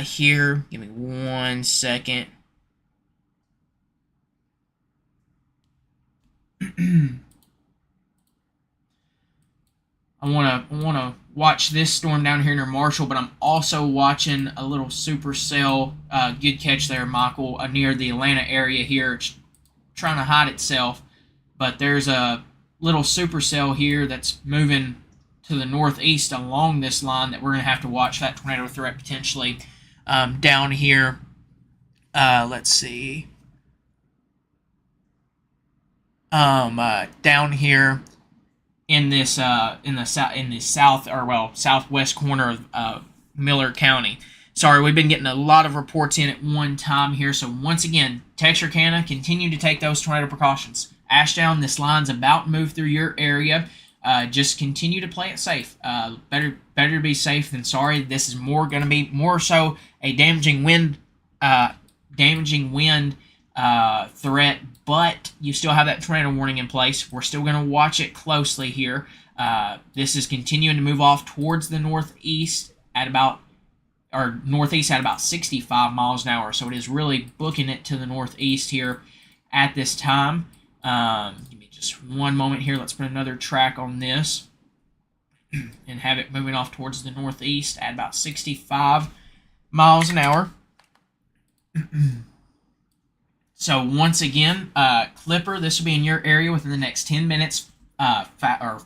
here. Give me 1 second. I wanna watch this storm down here near Marshall, but I'm also watching a little supercell. Good catch there, Michael. Near the Atlanta area here, it's trying to hide itself, but there's a little supercell here that's moving to the northeast along this line that we're gonna have to watch that tornado threat potentially down here let's see. Down here in this in the south, or well, southwest corner of Miller County. Sorry, we've been getting a lot of reports in at one time here. So once again, Texarkana, continue to take those tornado precautions. Ashdown, this line's about to move through your area. Just continue to play it safe. Better to be safe than sorry. This is going to be more so a damaging wind threat, but you still have that tornado warning in place. We're still going to watch it closely here. This is continuing to move off towards the northeast at about 65 miles an hour. So it is really booking it to the northeast here at this time. Give me just one moment here. Let's put another track on this and have it moving off towards the northeast at about 65 miles an hour. So once again, Clipper, this will be in your area within the next 10 minutes.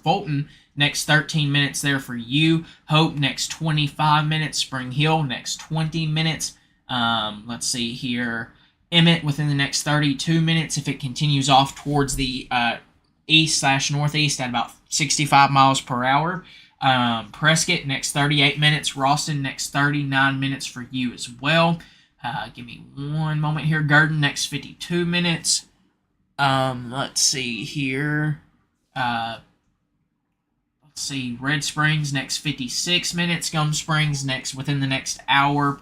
Fulton, next 13 minutes there for you. Hope, next 25 minutes. Spring Hill, next 20 minutes. Let's see here. Emmett, within the next 32 minutes, if it continues off towards the east/northeast at about 65 miles per hour. Prescott, next 38 minutes. Ralston, next 39 minutes for you as well. Give me one moment here. Gurdon, next 52 minutes. Let's see here. Let's see. Red Springs, next 56 minutes. Gum Springs, next within the next hour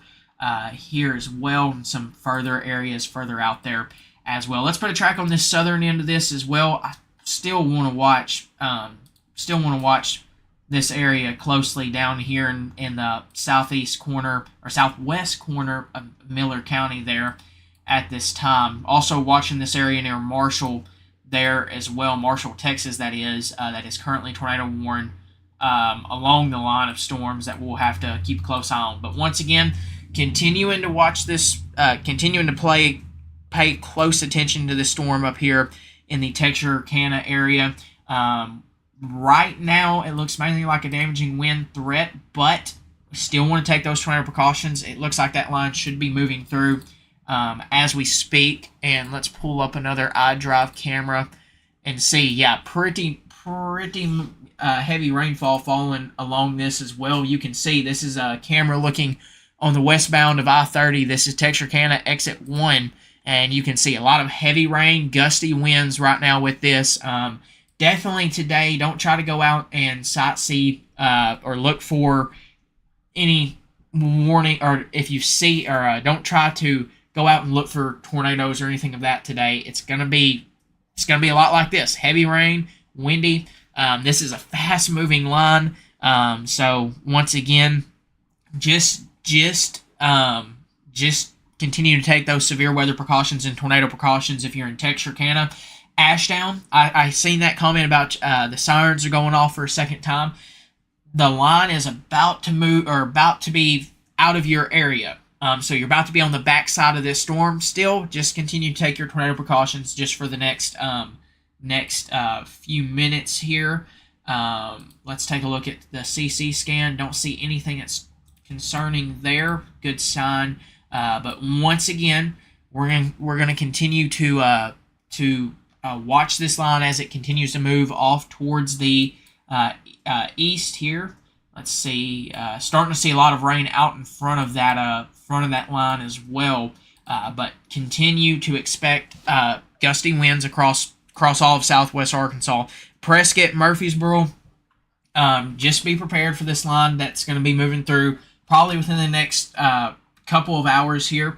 here as well. And some further areas further out there as well. Let's put a track on this southern end of this as well. I still want to watch. This area closely down here in the southeast corner or southwest corner of Miller County there at this time. Also watching this area near Marshall there as well, Marshall, Texas, that is currently tornado warned along the line of storms that we'll have to keep a close eye on. But once again, continuing to watch this, continuing to pay close attention to the storm up here in the Texarkana area. Right now, it looks mainly like a damaging wind threat, but we still want to take those tornado precautions. It looks like that line should be moving through as we speak. And let's pull up another iDrive camera and see. Yeah, pretty heavy rainfall falling along this as well. You can see this is a camera looking on the westbound of I-30. This is Texarkana exit 1, and you can see a lot of heavy rain, gusty winds right now with this. Definitely today, don't try to go out and sightsee or look for any warning, or if you see, or don't try to go out and look for tornadoes or anything of that today. It's gonna be a lot like this: heavy rain, windy. This is a fast-moving line, so once again, just continue to take those severe weather precautions and tornado precautions if you're in Texarkana. Ashdown, I seen that comment about the sirens are going off for a second time. The line is about to move, or about to be out of your area. So you're about to be on the backside of this storm. Still, just continue to take your tornado precautions just for the next few minutes here. Let's take a look at the CC scan. Don't see anything that's concerning there. Good sign. But once again, we're gonna continue to watch this line as it continues to move off towards the east here. Let's see, starting to see a lot of rain out in front of that line as well. But continue to expect gusty winds across all of southwest Arkansas. Prescott, Murfreesboro, just be prepared for this line that's going to be moving through probably within the next couple of hours here.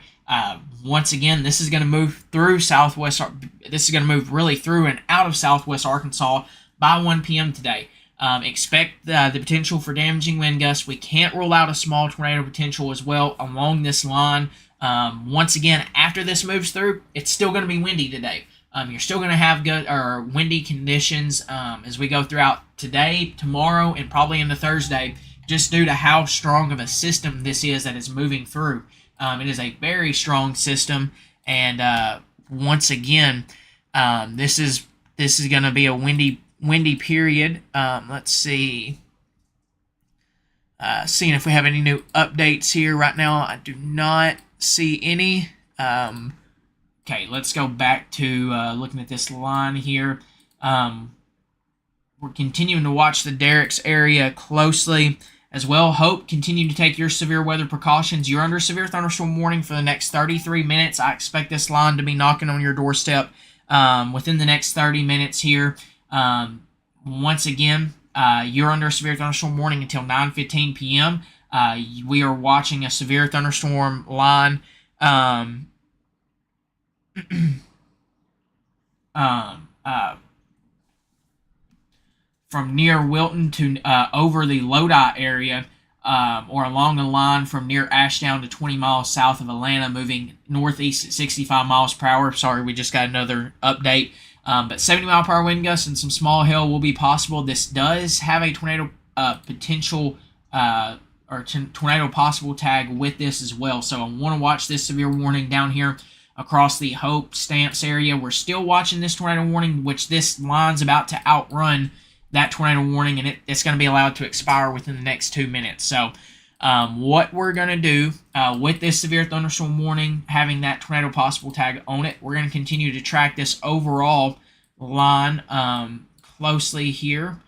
Once again, this is going to move through southwest. This is going to move really through and out of southwest Arkansas by 1 p.m. today. Expect the potential for damaging wind gusts. We can't rule out a small tornado potential as well along this line. Once again, after this moves through, it's still going to be windy today. You're still going to have good or windy conditions as we go throughout today, tomorrow, and probably into Thursday, just due to how strong of a system this is that is moving through. It is a very strong system, and once again, this is going to be a windy period. Let's see. Seeing if we have any new updates here right now. I do not see any. Okay, let's go back to looking at this line here. We're continuing to watch the Derricks area closely as well. Hope, continue to take your severe weather precautions. You're under severe thunderstorm warning for the next 33 minutes. I expect this line to be knocking on your doorstep within the next 30 minutes here. Once again, you're under a severe thunderstorm warning until 9:15 p.m. We are watching a severe thunderstorm line from near Wilton to over the Lodi area, or along the line from near Ashdown to 20 miles south of Atlanta, moving northeast at 65 miles per hour. Sorry, we just got another update. But 70-mile-per-hour wind gusts and some small hail will be possible. This does have a tornado potential tornado possible tag with this as well. So I want to watch this severe warning down here across the Hope Stamps area. We're still watching this tornado warning, which this line's about to outrun that tornado warning, and it's going to be allowed to expire within the next 2 minutes. So what we're going to do with this severe thunderstorm warning, having that tornado possible tag on it, we're going to continue to track this overall line closely here.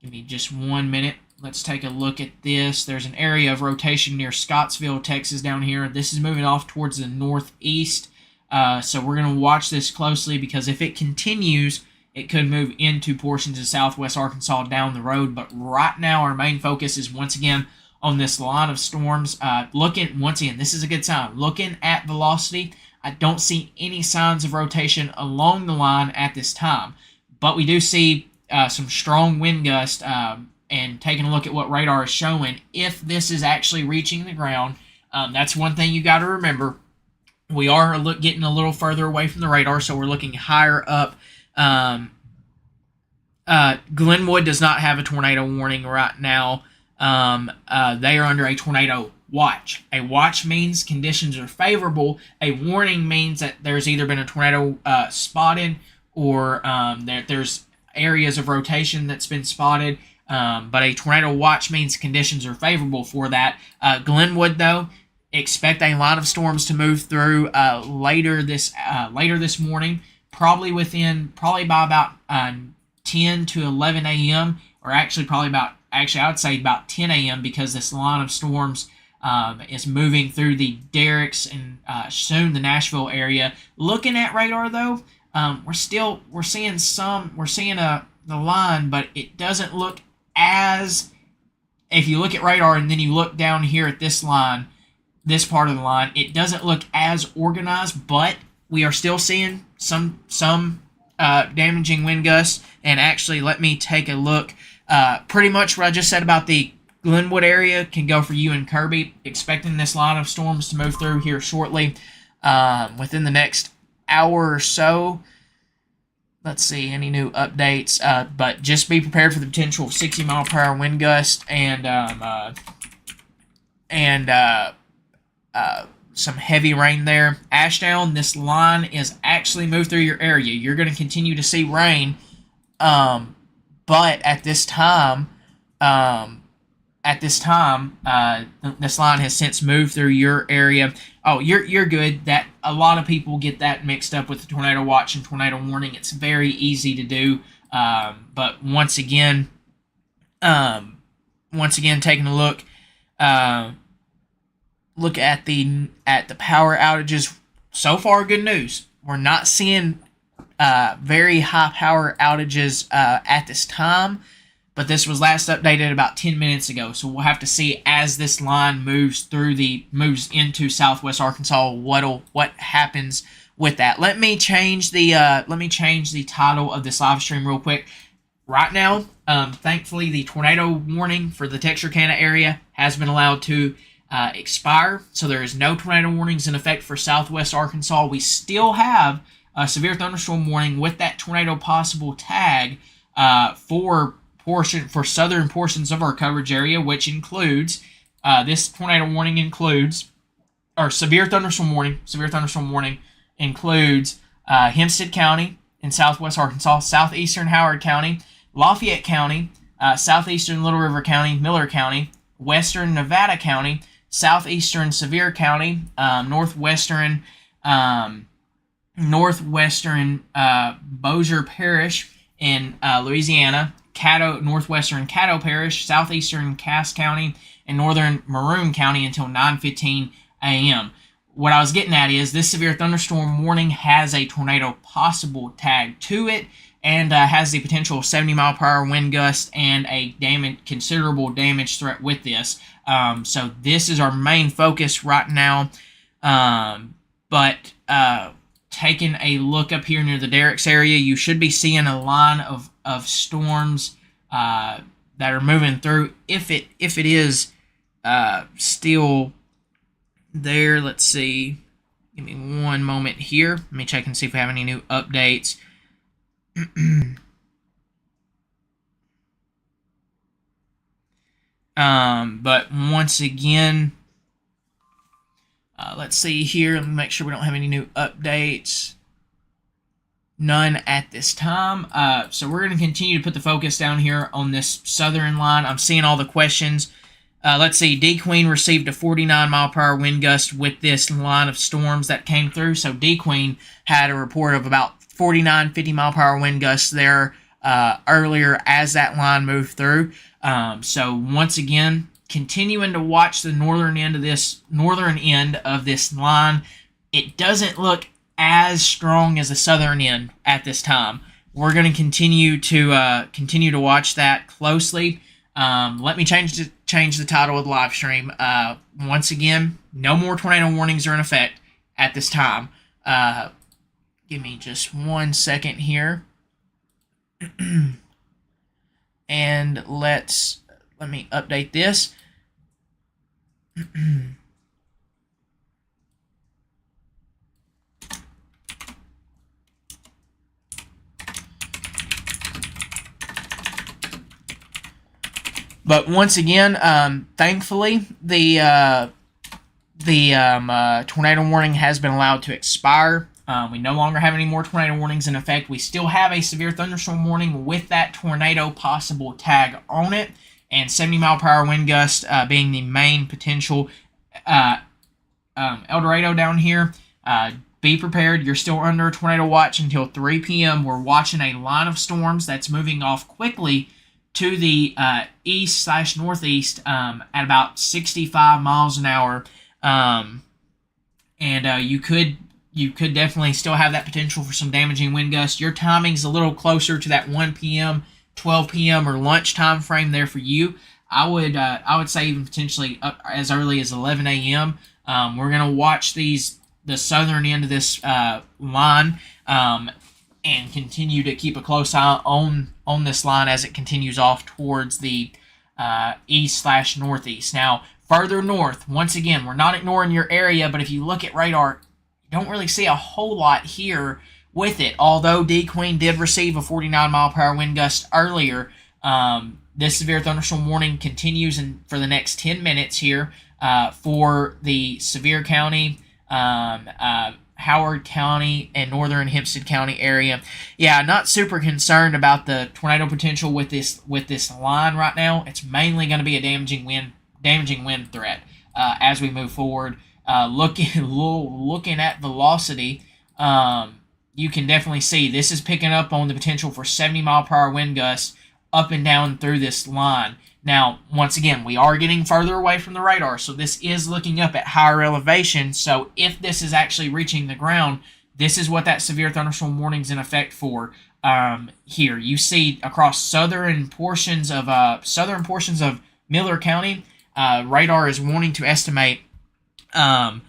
Give me just 1 minute. Let's take a look at this. There's an area of rotation near Scottsville, Texas down here. This is moving off towards the northeast. So we're going to watch this closely, because if it continues, it could move into portions of southwest Arkansas down the road. But right now, our main focus is once again on this line of storms. Once again, this is a good sign. Looking at velocity, I don't see any signs of rotation along the line at this time. But we do see some strong wind gusts, and taking a look at what radar is showing, if this is actually reaching the ground, that's one thing you got to remember. We are getting a little further away from the radar, so we're looking higher up. Glenwood does not have a tornado warning right now. They are under a tornado watch. A watch means conditions are favorable. A warning means that there's either been a tornado spotted, or there's areas of rotation that's been spotted. But a tornado watch means conditions are favorable for that. Glenwood, though, expect a line of storms to move through later this morning, probably by about 10 to 11 a.m. or actually I would say about 10 a.m. because this line of storms is moving through the Derricks and soon the Nashville area. Looking at radar, though, we're seeing the line, but it doesn't look as. If you look at radar and then you look down here at this line, this part of the line, it doesn't look as organized, but we are still seeing some damaging wind gusts. And actually, let me take a look. Pretty much what I just said about the Glenwood area can go for you and Kirby. Expecting this line of storms to move through here shortly, within the next hour or so. Let's see any new updates. But just be prepared for the potential of 60-mile-per-hour wind gust and some heavy rain there. Ashdown, this line is actually moved through your area. You're going to continue to see rain, but at this time, this line has since moved through your area. Oh, you're good. That a lot of people get that mixed up with the tornado watch and tornado warning. It's very easy to do, but once again, taking a look. Look at the power outages. So far, good news. We're not seeing very high power outages at this time, but this was last updated about 10 minutes ago. So we'll have to see as this line moves into southwest Arkansas what happens with that. Let me change the title of this live stream real quick. Right now, thankfully, the tornado warning for the Texarkana area has been allowed to expire, so there is no tornado warnings in effect for southwest Arkansas. We still have a severe thunderstorm warning with that tornado possible tag for southern portions of our coverage area, which includes this tornado warning includes, or severe thunderstorm warning includes Hempstead County in southwest Arkansas, southeastern Howard County, Lafayette County, southeastern Little River County, Miller County, western Nevada County, southeastern Sevier County, northwestern northwestern Bossier Parish in Louisiana, northwestern Caddo Parish, southeastern Cass County, and northern Maroon County until 9:15 a.m. What I was getting at is this severe thunderstorm warning has a tornado possible tag to it, and has the potential of 70-mile-per-hour wind gust and a considerable damage threat with this. So this is our main focus right now. But taking a look up here near the Derricks area, you should be seeing a line of storms that are moving through. If it is still there, let's see. Give me one moment here. Let me check and see if we have any new updates. But once again, let's see here. Let me make sure we don't have any new updates. None at this time. So we're going to continue to put the focus down here on this southern line. I'm seeing all the questions. Let's see. D Queen received a 49-mile-per-hour wind gust with this line of storms that came through. So D Queen had a report of about 49, 50-mile-per-hour wind gusts there earlier as that line moved through. So once again, continuing to watch the northern end of this line. It doesn't look as strong as the southern end at this time. We're going to continue to watch that closely. Let me change the title of the live stream. Once again, no more tornado warnings are in effect at this time. Give me just 1 second here. And let me update this. But once again, thankfully, the tornado warning has been allowed to expire. We no longer have any more tornado warnings in effect. We still have a severe thunderstorm warning with that tornado possible tag on it, and 70-mile-per-hour wind gust being the main potential. El Dorado down here, be prepared. You're still under a tornado watch until 3 p.m. We're watching a line of storms that's moving off quickly to the east/northeast at about 65 miles an hour. You could definitely still have that potential for some damaging wind gusts. Your timing's a little closer to that 1 p.m., 12 p.m. or lunch time frame there for you. I would say even potentially up as early as 11 a.m. We're gonna watch the southern end of this line and continue to keep a close eye on this line as it continues off towards the east/northeast. Now, further north, once again, we're not ignoring your area, but if you look at radar, you don't really see a whole lot here with it. Although D Queen did receive a 49-mile-per-hour wind gust earlier, this severe thunderstorm warning continues for the next 10 minutes here for the Sevier County, Howard County, and northern Hempstead County area. Yeah, not super concerned about the tornado potential with this line right now. It's mainly going to be a damaging wind threat as we move forward. Looking at velocity, you can definitely see this is picking up on the potential for 70-mile-per-hour wind gusts up and down through this line. Now, once again, we are getting further away from the radar, so this is looking up at higher elevation. So if this is actually reaching the ground, this is what that severe thunderstorm warning is in effect for. Here, you see across southern portions of Miller County, radar is wanting to estimate 70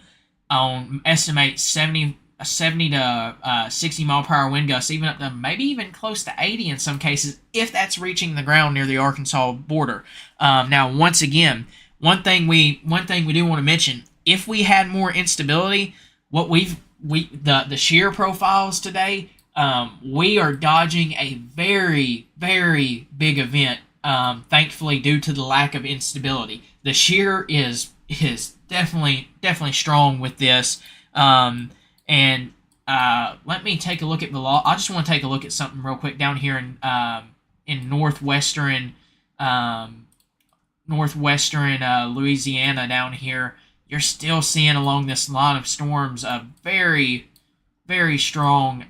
to 60 mile per hour wind gusts, even up to maybe even close to 80 in some cases, if that's reaching the ground near the Arkansas border. Now, once again, one thing we do want to mention: if we had more instability, the shear profiles today, we are dodging a very, very big event. Thankfully, due to the lack of instability, the shear is definitely strong with this. And let me take a look at I just want to take a look at something real quick down here in northwestern Louisiana down here. you're still seeing along this line of storms a very, very strong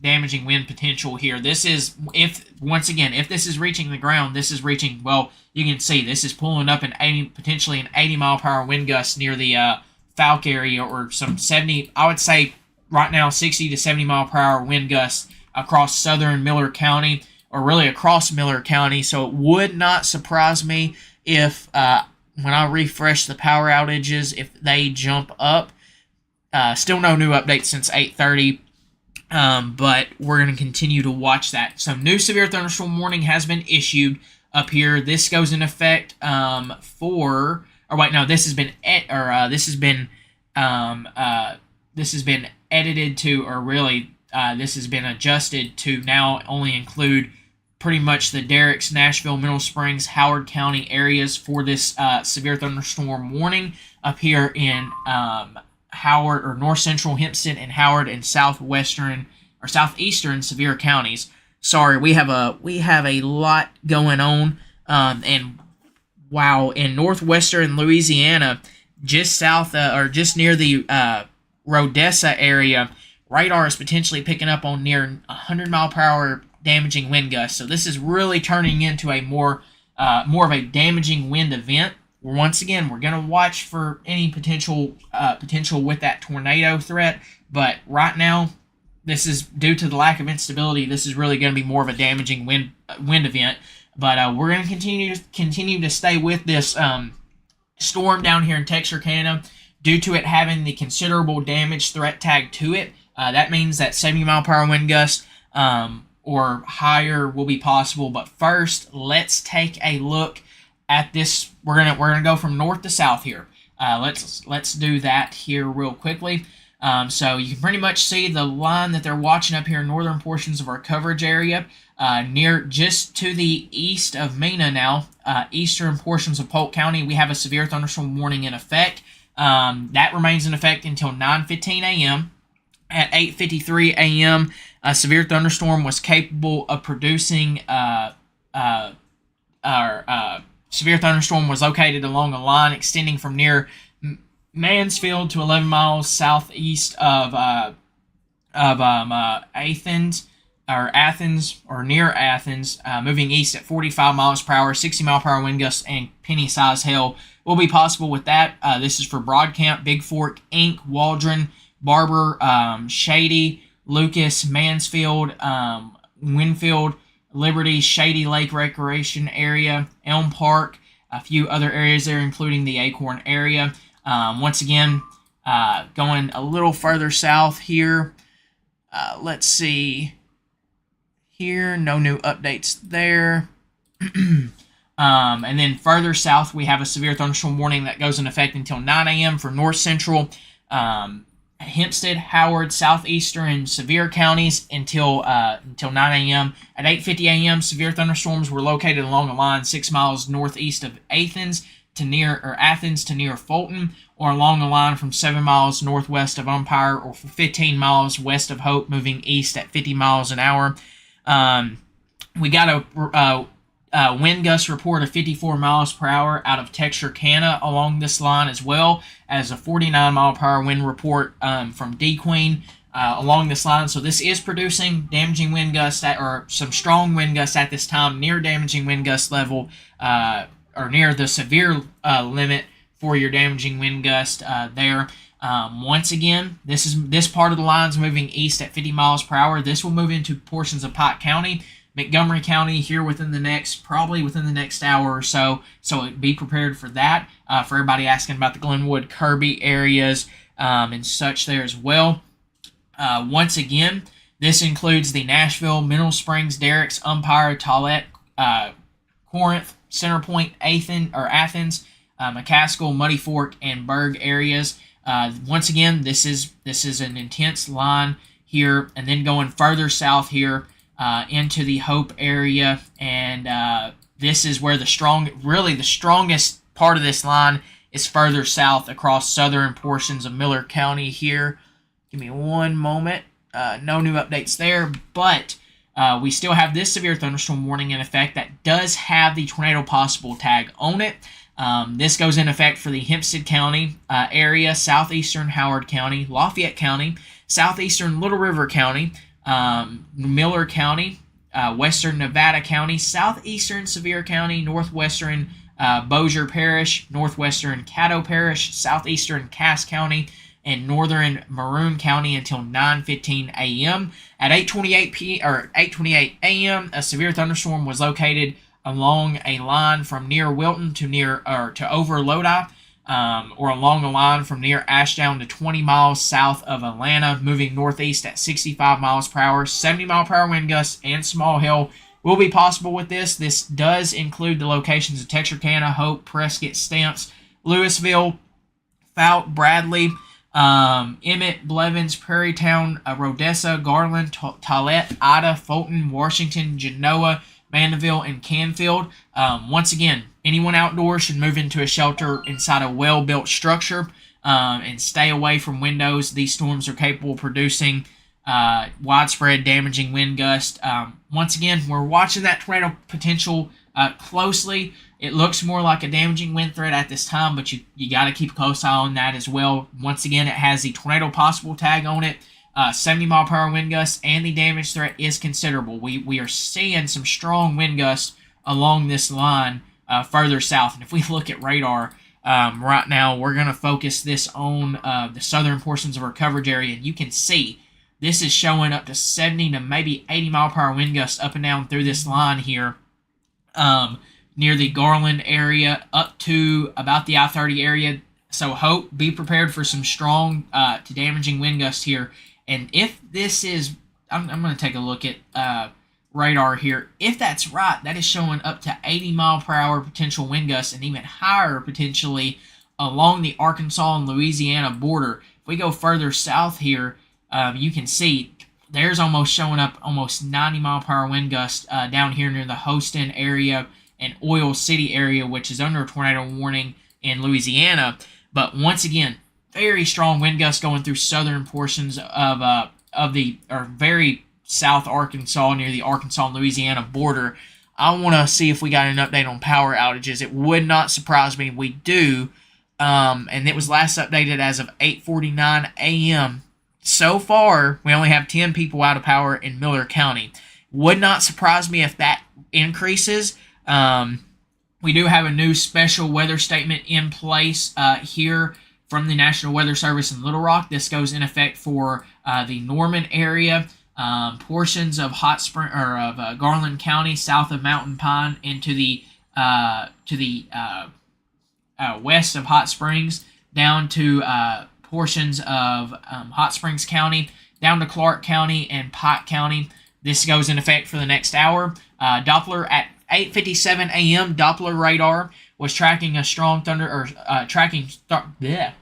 damaging wind potential here. This is, if once again, if this is reaching the ground, this is reaching, well, you can see this is pulling up potentially an 80-mile-per-hour wind gust near the Falk area, or some 70, I would say right now 60 to 70-mile-per-hour wind gusts across southern Miller County, or really across Miller County. So it would not surprise me if when I refresh the power outages, if they jump up. Still no new updates since 8:30, but we're going to continue to watch that. So new severe thunderstorm warning has been issued up here. This goes in effect for, or wait, no, this has been edited to, or really this has been adjusted to now only include pretty much the Derricks, Nashville, Mineral Springs, Howard County areas for this severe thunderstorm warning up here in Howard, or north central Hempstead and Howard, and southwestern or southeastern Sevier counties. Sorry, we have a lot going on, and wow, in northwestern Louisiana, just south or just near the Rodessa area, radar is potentially picking up on near 100-mile-per-hour damaging wind gusts. So this is really turning into a more of a damaging wind event. Once again, we're going to watch for any potential with that tornado threat, but right now, this is due to the lack of instability. This is really going to be more of a damaging wind event. But we're going to continue to stay with this storm down here in Texarkana, due to it having the considerable damage threat tag to it. That means that 70-mile-per-hour wind gust or higher will be possible. But first, let's take a look at this. We're gonna go from north to south here. Let's do that here real quickly. So you can pretty much see the line that they're watching up here in northern portions of our coverage area, near just to the east of Mena now, eastern portions of Polk County. We have a severe thunderstorm warning in effect. That remains in effect until 9:15 a.m. At 8:53 a.m., a severe thunderstorm was capable of producing severe thunderstorm was located along a line extending from near Mansfield to 11 miles southeast of Athens, or near Athens, moving east at 45 miles per hour. 60-mile-per-hour wind gusts and penny-sized hail will be possible with that. This is for Broadcamp, Big Fork, Ink, Waldron, Barber, Shady, Lucas, Mansfield, Winfield, Liberty, Shady Lake Recreation Area, Elm Park, a few other areas there, including the Acorn area. Once again, going a little further south here, let's see here, no new updates there. And then further south, we have a severe thunderstorm warning that goes in effect until 9 a.m. for north central Hempstead, Howard, southeastern, and Sevier counties until 9 a.m. At 8:50 a.m., severe thunderstorms were located along a line 6 miles northeast of Athens to near Fulton, or along a line from 7 miles northwest of Umpire, or 15 miles west of Hope, moving east at 50 miles an hour. We got a wind gust report of 54 miles per hour out of Texarkana along this line, as well as a 49-mile-per-hour wind report from D-Queen along this line. So this is producing damaging wind gusts, or some strong wind gusts at this time, near damaging wind gust level, or near the severe limit for your damaging wind gust there. Once again, this part of the line is moving east at 50 miles per hour. This will move into portions of Pike County, Montgomery County here probably within the next hour or so. So be prepared for that. For everybody asking about the Glenwood, Kirby areas and such there as well. Once again, this includes the Nashville, Mineral Springs, Derricks, Umpire, Tollet, Corinth, Center Point, Athens, McCaskill, Muddy Fork, and Berg areas. Once again, this is an intense line here, and then going further south here into the Hope area, and this is where the strongest part of this line is further south across southern portions of Miller County here. Give me one moment. No new updates there, but we still have this severe thunderstorm warning in effect that does have the tornado possible tag on it. This goes in effect for the Hempstead County area, southeastern Howard County, Lafayette County, southeastern Little River County, Miller County, western Nevada County, southeastern Sevier County, northwestern Bossier Parish, northwestern Caddo Parish, southeastern Cass County, and northern Maroon County until 9:15 a.m. At 8:28 a.m., a severe thunderstorm was located along a line from near Wilton to over Lodi, or along a line from near Ashdown to 20 miles south of Atlanta, moving northeast at 65 miles per hour. 70 mile per hour wind gusts and small hail will be possible with this. This does include the locations of Texarkana, Hope, Prescott, Stamps, Louisville, Fouke, Bradley, Emmett, Blevins, Prairie Town, Rodessa, Garland, Tollet, Ida, Fulton, Washington, Genoa, Mandeville, and Canfield. Once again, anyone outdoors should move into a shelter inside a well-built structure and stay away from windows. These storms are capable of producing widespread damaging wind gusts. Once again, we're watching that tornado potential closely. It looks more like a damaging wind threat at this time, but you got to keep a close eye on that as well. Once again, it has the tornado possible tag on it. 70 mile per hour wind gusts, and the damage threat is considerable. We are seeing some strong wind gusts along this line further south. And if we look at radar right now, we're going to focus this on the southern portions of our coverage area, and you can see this is showing up to 70 to maybe 80 mile per hour wind gusts up and down through this line here. Near the Garland area up to about the I-30 area. So Hope, be prepared for some strong to damaging wind gusts here. And if this is, I'm going to take a look at radar here. If that's right, that is showing up to 80 mile per hour potential wind gusts and even higher potentially along the Arkansas and Louisiana border. If we go further south here, you can see there's almost showing up almost 90 mile per hour wind gusts down here near the Houston area and Oil City area, which is under a tornado warning in Louisiana. But once again, very strong wind gusts going through southern portions of the very south Arkansas near the Arkansas and Louisiana border. I want to see if we got an update on power outages. It would not surprise me if we do. And it was last updated as of 8:49 a.m. So far, we only have 10 people out of power in Miller County. Would not surprise me if that increases. We do have a new special weather statement in place here from the National Weather Service in Little Rock. This goes in effect for the Norman area, portions of Hot Spring or of Garland County, south of Mountain Pine, and to the west of Hot Springs, down to portions of Hot Springs County, down to Clark County and Pike County. This goes in effect for the next hour. Doppler at 8:57 a.m. Doppler radar was tracking a strong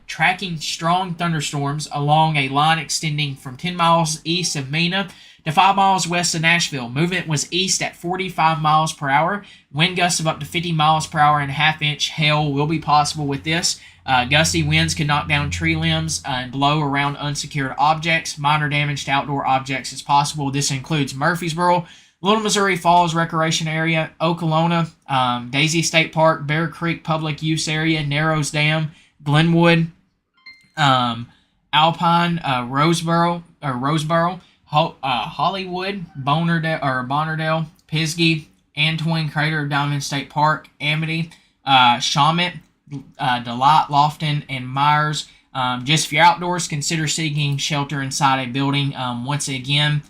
tracking strong thunderstorms along a line extending from 10 miles east of Mena to 5 miles west of Nashville. Movement was east at 45 miles per hour. Wind gusts of up to 50 miles per hour and half-inch hail will be possible with this. Gusty winds can knock down tree limbs and blow around unsecured objects. Minor damage to outdoor objects is possible. This includes Murfreesboro, Little Missouri Falls Recreation Area, Okolona, Daisy State Park, Bear Creek Public Use Area, Narrows Dam, Glenwood, Alpine, Roseboro, Hollywood, Bonnerdale, Pisgah, Antoine Crater, Diamond State Park, Amity, Shawmut, Delight, Lofton, and Myers. Just if you're outdoors, consider seeking shelter inside a building. Once again,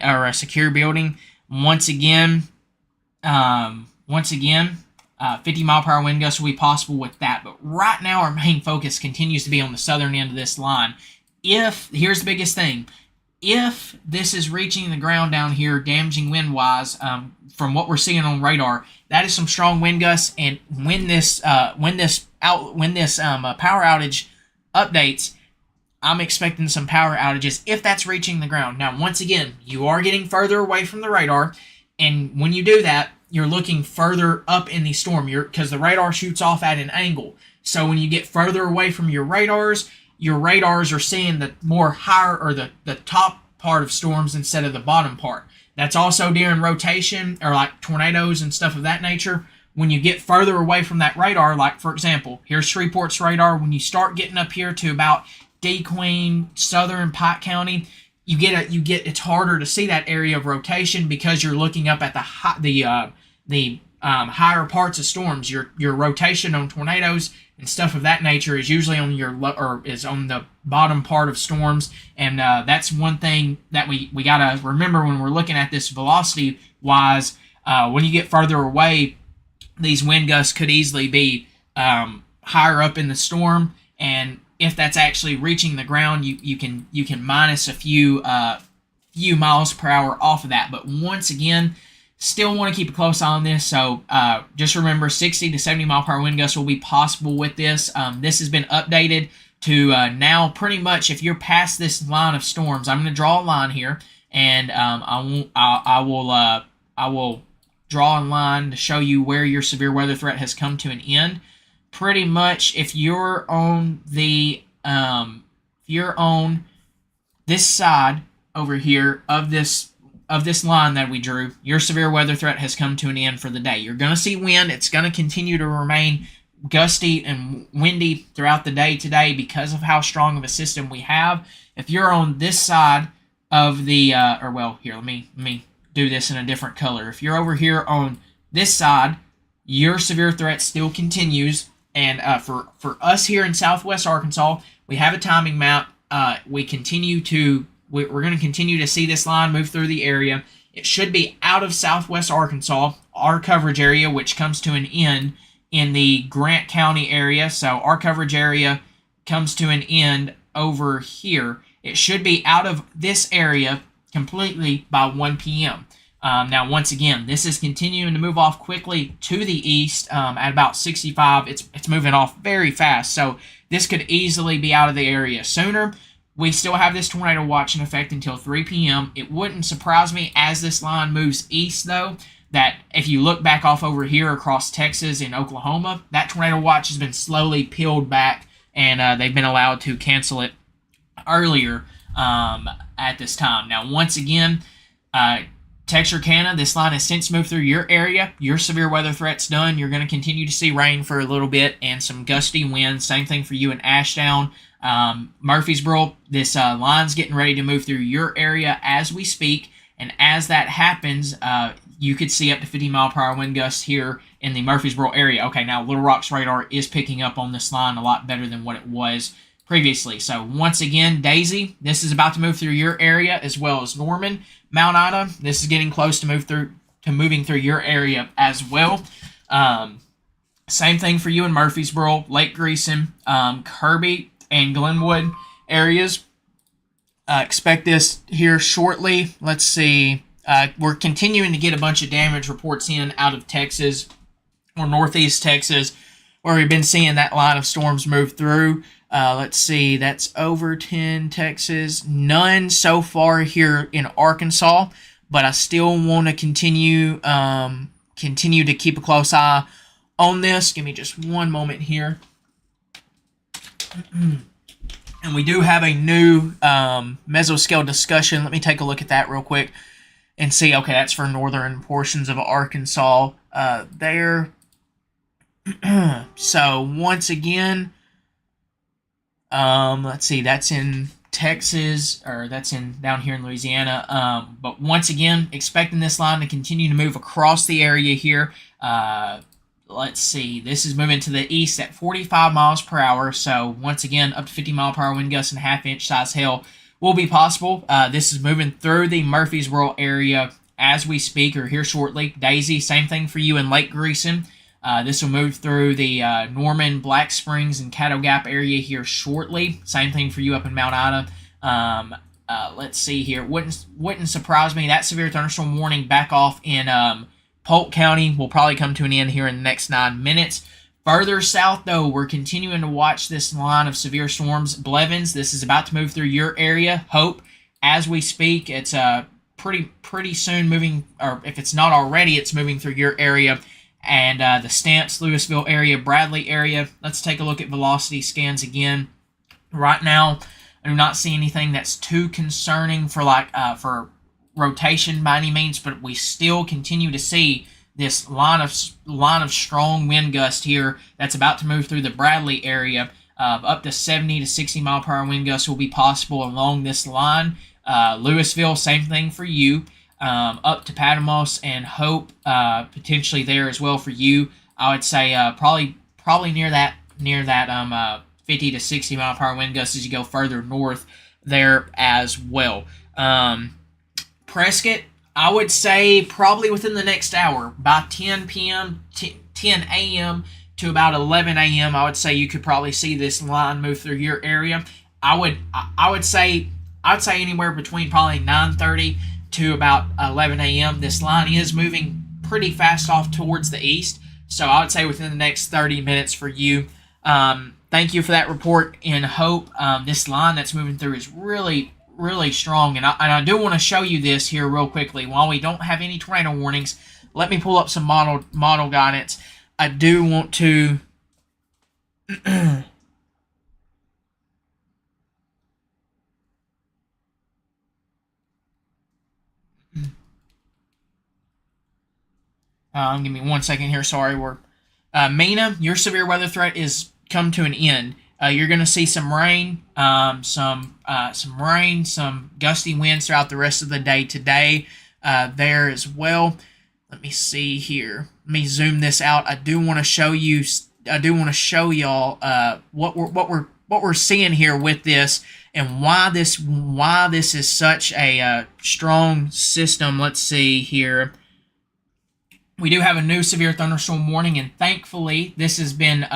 or a secure building. Once again, 50 mile per hour wind gusts will be possible with that. But right now, our main focus continues to be on the southern end of this line. Here's the biggest thing. If this is reaching the ground down here, damaging wind-wise, from what we're seeing on radar, that is some strong wind gusts. And when this power outage updates, I'm expecting some power outages if that's reaching the ground. Now, once again, you are getting further away from the radar, and when you do that, you're looking further up in the storm because the radar shoots off at an angle. So when you get further away from your radars are seeing the more higher or the top part of storms instead of the bottom part. That's also during rotation or like tornadoes and stuff of that nature. when you get further away from that radar, like for example, here's Shreveport's radar. When you start getting up here to about DeQueen, Southern Pike County, it's harder to see that area of rotation because you're looking up at the higher parts of storms. Your rotation on tornadoes and stuff of that nature is usually on is on the bottom part of storms, and that's one thing that we gotta remember when we're looking at this velocity wise. When you get further away, these wind gusts could easily be higher up in the storm, and if that's actually reaching the ground, you can minus a few miles per hour off of that. But once again, still want to keep a close eye on this. So just remember, 60 to 70 mile per hour wind gusts will be possible with this. This has been updated to now pretty much if you're past this line of storms. I'm going to draw a line here, and I will draw a line to show you where your severe weather threat has come to an end. Pretty much, if you're on this side over here of this line that we drew, your severe weather threat has come to an end for the day. You're going to see wind. It's going to continue to remain gusty and windy throughout the day today because of how strong of a system we have. If you're on this side of the, here, let me do this in a different color. If you're over here on this side, your severe threat still continues. And for us here in Southwest Arkansas, we have a timing map. We're going to continue to see this line move through the area. It should be out of Southwest Arkansas, our coverage area, which comes to an end in the Grant County area. So our coverage area comes to an end over here. It should be out of this area completely by 1 p.m. Now, once again, this is continuing to move off quickly to the east at about 65. It's moving off very fast, so this could easily be out of the area sooner. We still have this tornado watch in effect until 3 p.m. It wouldn't surprise me as this line moves east, though, that if you look back off over here across Texas and Oklahoma, that tornado watch has been slowly peeled back, and they've been allowed to cancel it earlier at this time. Now, once again, Texarkana, this line has since moved through your area. Your severe weather threat's done. You're going to continue to see rain for a little bit and some gusty winds. Same thing for you in Ashdown. Murfreesboro, this line's getting ready to move through your area as we speak. And as that happens, you could see up to 50 mile per hour wind gusts here in the Murfreesboro area. Okay, now Little Rock's radar is picking up on this line a lot better than what it was previously. So once again, Daisy, this is about to move through your area, as well as Norman. Mount Ida, this is getting close to moving through your area as well. Same thing for you in Murfreesboro, Lake Greason, Kirby, and Glenwood areas. Expect this here shortly. Let's see. We're continuing to get a bunch of damage reports in out of Texas or Northeast Texas, where we've been seeing that line of storms move through. Let's see, that's Overton, Texas. None so far here in Arkansas, but I still want to continue to keep a close eye on this. Give me just one moment here. And we do have a new mesoscale discussion. Let me take a look at that real quick and see. Okay, that's for northern portions of Arkansas there. So once again, let's see, that's in Texas, or that's down here in Louisiana. But once again, expecting this line to continue to move across the area here. Let's see, this is moving to the east at 45 miles per hour. So once again, up to 50 mile per hour wind gusts and half-inch size hail will be possible. This is moving through the Murfreesboro area as we speak, or here shortly. Daisy, same thing for you in Lake Greason. This will move through the Norman, Black Springs, and Caddo Gap area here shortly. Same thing for you up in Mount Ida. Let's see here. Wouldn't surprise me. That severe thunderstorm warning back off in Polk County will probably come to an end here in the next 9 minutes. Further south, though, we're continuing to watch this line of severe storms. Blevins, this is about to move through your area. Hope, as we speak, it's pretty soon moving, or if it's not already, it's moving through your area. And the Stamps, Louisville area, Bradley area. Let's take a look at velocity scans again. Right now, I do not see anything that's too concerning for rotation by any means, but we still continue to see this line of strong wind gust here that's about to move through the Bradley area. Up to 70 to 60 mile per hour wind gusts will be possible along this line. Louisville, same thing for you. Up to Patmos and Hope, potentially there as well for you. I would say probably near that 50 to 60 mile per hour wind gusts as you go further north there as well. Prescott, I would say probably within the next hour, by 10 p.m., 10 a.m. to about 11 a.m., I would say you could probably see this line move through your area. I would say anywhere between probably 9:30 to about 11 a.m. This line is moving pretty fast off towards the east, so I would say within the next 30 minutes for you. Thank you for that report in Hope. This line that's moving through is really, really strong, and I do want to show you this here real quickly. While we don't have any tornado warnings, let me pull up some model guidance. I do want to give me 1 second here. Sorry, Mina, your severe weather threat is come to an end. You're going to see some rain, some gusty winds throughout the rest of the day today. There as well. Let me see here. Let me zoom this out. I do want to show you. I do want to show y'all what we're seeing here with this and why this is such a strong system. Let's see here. We do have a new severe thunderstorm warning, and thankfully this has been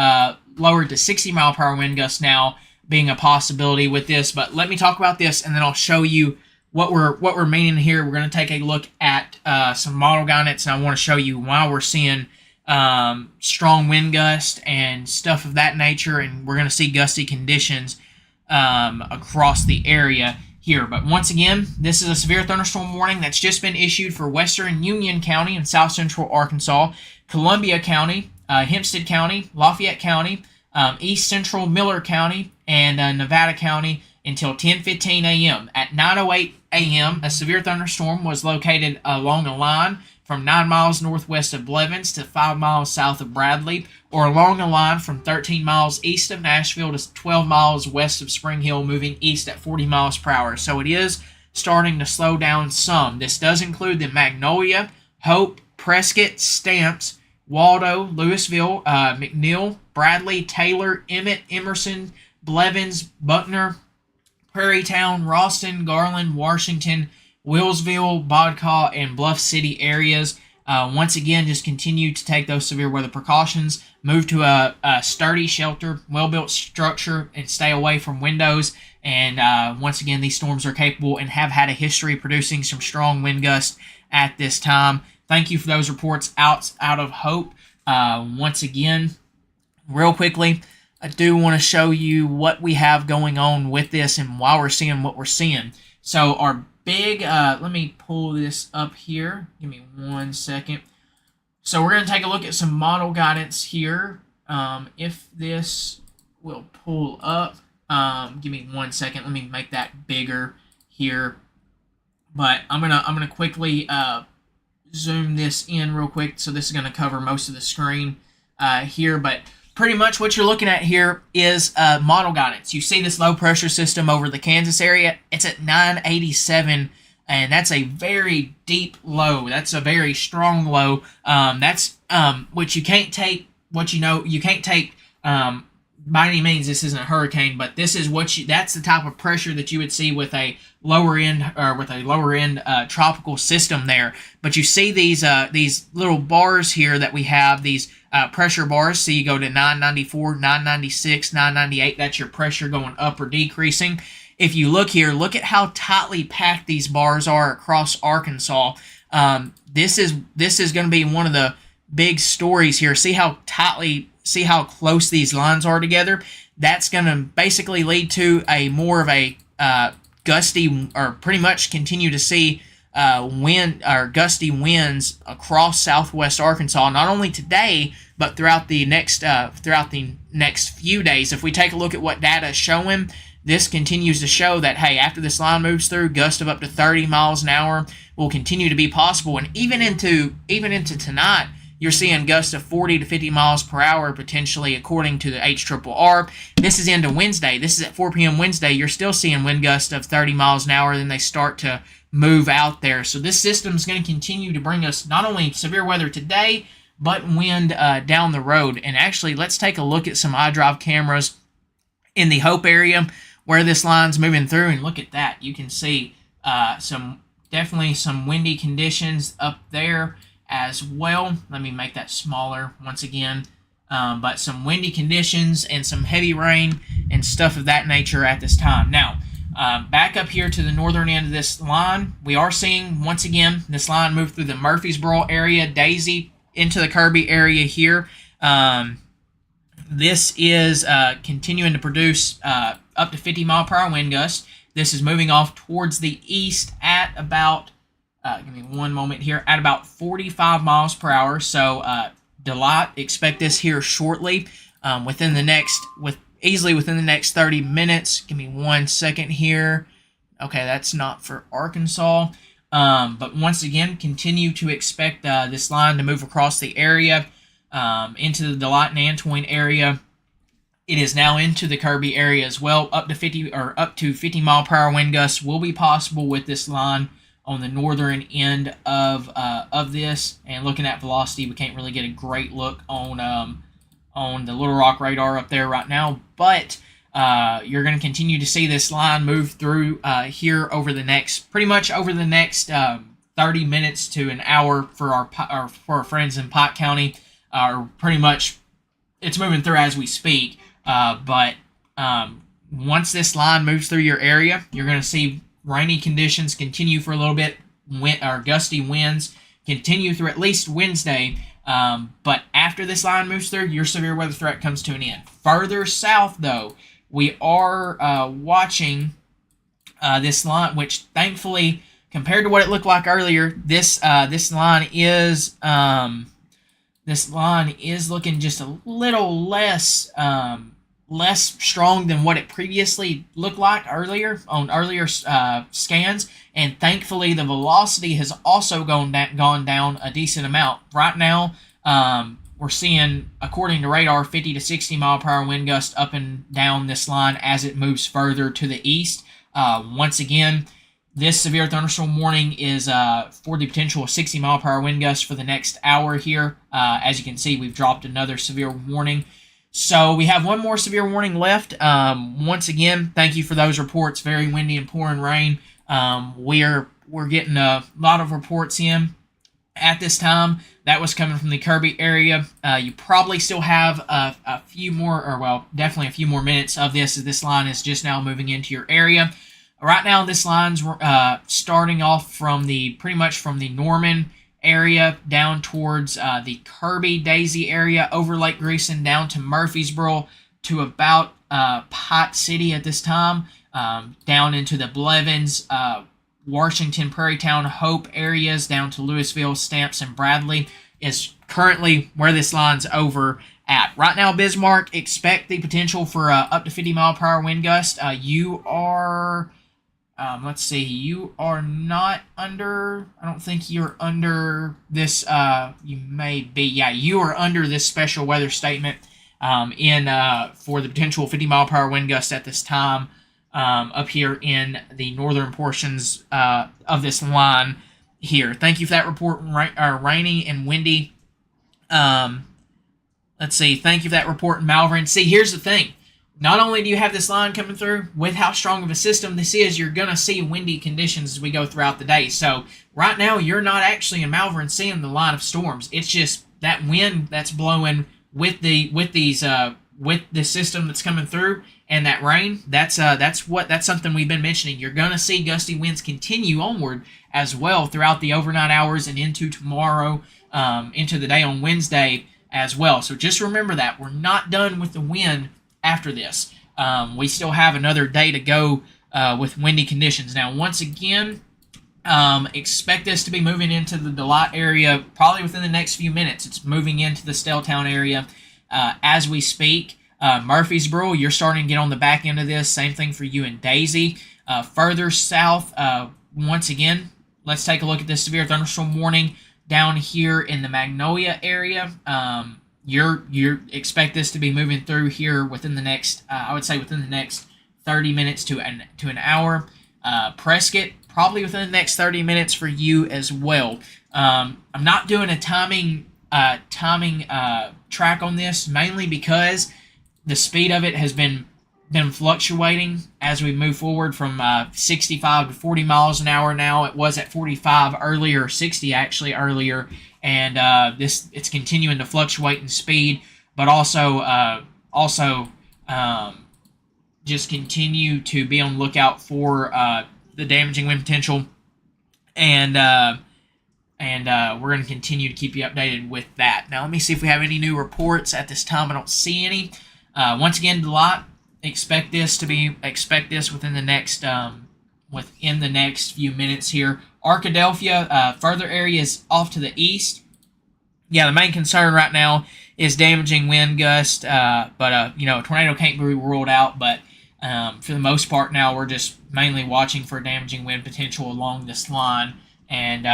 lowered to 60 mile per hour wind gusts now being a possibility with this. But let me talk about this, and then I'll show you what we're meaning here. We're going to take a look at some model guidance, and I want to show you why we're seeing strong wind gusts and stuff of that nature, and we're going to see gusty conditions across the area here. But once again, this is a severe thunderstorm warning that's just been issued for western Union County and south central Arkansas, Columbia County, Hempstead County, Lafayette County, east central Miller County, and Nevada County until 10:15 a.m. At 9:08 a.m., a severe thunderstorm was located along a line from 9 miles northwest of Blevins to 5 miles south of Bradley, or along a line from 13 miles east of Nashville to 12 miles west of Spring Hill, moving east at 40 miles per hour. So it is starting to slow down some. This does include the Magnolia, Hope, Prescott, Stamps, Waldo, Louisville, McNeil, Bradley, Taylor, Emmett, Emerson, Blevins, Buckner, Prairietown, Ralston, Garland, Washington, Willsville, Bodcaw, and Bluff City areas. Once again, just continue to take those severe weather precautions. Move to a sturdy shelter, well-built structure, and stay away from windows. And once again, these storms are capable and have had a history producing some strong wind gusts at this time. Thank you for those reports out of Hope. Once again, real quickly, I do want to show you what we have going on with this and why we're seeing what we're seeing. So our big, let me pull this up here. Give me 1 second. So we're going to take a look at some model guidance here. If this will pull up, give me 1 second. Let me make that bigger here. But I'm gonna quickly zoom this in real quick. So this is going to cover most of the screen here, but pretty much what you're looking at here is model guidance. You see this low pressure system over the Kansas area. It's at 987, and that's a very deep low. That's a very strong low. That's which you can't take. You can't take by any means. This isn't a hurricane, but this is that's the type of pressure that you would see with a lower end tropical system there. But you see these little bars here that we have, these pressure bars. So you go to 994, 996, 998. That's your pressure going up or decreasing. If you look here, look at how tightly packed these bars are across Arkansas. This is going to be one of the big stories here. See how close these lines are together. That's going to basically lead to a more of a gusty, or pretty much continue to see wind or gusty winds across southwest Arkansas, not only today but throughout the next few days. If we take a look at what data is showing, this continues to show that, hey, after this line moves through, gusts of up to 30 miles an hour will continue to be possible. And even into tonight, you're seeing gusts of 40 to 50 miles per hour potentially, according to the HRRR. This is into Wednesday. This is at 4 p.m. Wednesday. You're still seeing wind gusts of 30 miles an hour. Then they start to move out there. So this system is going to continue to bring us not only severe weather today, but wind down the road. And actually, let's take a look at some iDrive cameras in the Hope area where this line's moving through. And look at that. You can see definitely some windy conditions up there as well. Let me make that smaller once again. But some windy conditions and some heavy rain and stuff of that nature at this time. Now, back up here to the northern end of this line, we are seeing, once again, this line move through the Murfreesboro area, Daisy, into the Kirby area here. This is continuing to produce up to 50 mile per hour wind gusts. This is moving off towards the east at about, give me one moment here, at about 45 miles per hour. So Delight, expect this here shortly, easily within the next 30 minutes. Give me 1 second here. Okay, that's not for Arkansas. But once again, continue to expect this line to move across the area into the Delight and Antoine area. It is now into the Kirby area as well. Up to 50 mile per hour wind gusts will be possible with this line on the northern end of this. And looking at velocity, we can't really get a great look on the Little Rock radar up there right now, but you're going to continue to see this line move through here over the next 30 minutes to an hour for our friends in Pike County. Pretty much, it's moving through as we speak. But once this line moves through your area, you're going to see rainy conditions continue for a little bit, gusty winds continue through at least Wednesday. But after this line moves through, your severe weather threat comes to an end. Further south, though, we are watching this line, which thankfully, compared to what it looked like earlier, this line is looking just a little less strong than what it previously looked like on earlier scans. And thankfully, the velocity has also gone down a decent amount. Right now, we're seeing, according to radar, 50 to 60 mile per hour wind gust up and down this line as it moves further to the east. Once again, this severe thunderstorm warning is for the potential of 60 mile per hour wind gusts for the next hour here. As you can see, we've dropped another severe warning. So we have one more severe warning left. Once again, thank you for those reports. Very windy and pouring rain. We're getting a lot of reports in at this time. That was coming from the Kirby area. You probably still have a few more, definitely a few more minutes of this, as this line is just now moving into your area. Right now, this line's starting off pretty much from the Norman area down towards the Kirby, Daisy area, over Lake Greason, down to Murfreesboro, to about Pike City at this time, down into the Blevins, Washington, Prairie Town, Hope areas, down to Louisville, Stamps, and Bradley is currently where this line's over at. Right now, Bismarck, expect the potential for up to 50 mile per hour wind gust. You are... let's see, you are not under, I don't think you're under this, you may be, yeah, you are under this special weather statement for the potential 50 mile per hour wind gust at this time up here in the northern portions of this line here. Thank you for that report, rainy and windy. Let's see, thank you for that report, Malvern. See, here's the thing. Not only do you have this line coming through, with how strong of a system this is, you're going to see windy conditions as we go throughout the day. So right now, you're not actually in Malvern seeing the line of storms. It's just that wind that's blowing with the system that's coming through, and that rain. That's something we've been mentioning. You're going to see gusty winds continue onward as well throughout the overnight hours and into tomorrow, into the day on Wednesday as well. So just remember that we're not done with the wind. After this, we still have another day to go with windy conditions. Now, once again, expect this to be moving into the Delight area probably within the next few minutes. It's moving into the Stelltown area as we speak. Murfreesboro, you're starting to get on the back end of this. Same thing for you in Daisy. Further south, once again, let's take a look at this severe thunderstorm warning down here in the Magnolia area. You expect this to be moving through here within the next, I would say within the next 30 minutes to an hour. Prescott, probably within the next 30 minutes for you as well. I'm not doing a timing track on this, mainly because the speed of it has been fluctuating as we move forward from 65 to 40 miles an hour now. It was at 45 earlier, 60 actually earlier, and it's continuing to fluctuate in speed, but also just continue to be on the lookout for the damaging wind potential, and we're going to continue to keep you updated with that. Now let me see if we have any new reports at this time. I don't see any. Once again, Delight, expect this within the next few minutes here. Arkadelphia, further areas off to the east. Yeah, the main concern right now is damaging wind gust, but a tornado can't be ruled out. But for the most part now, we're just mainly watching for damaging wind potential along this line. And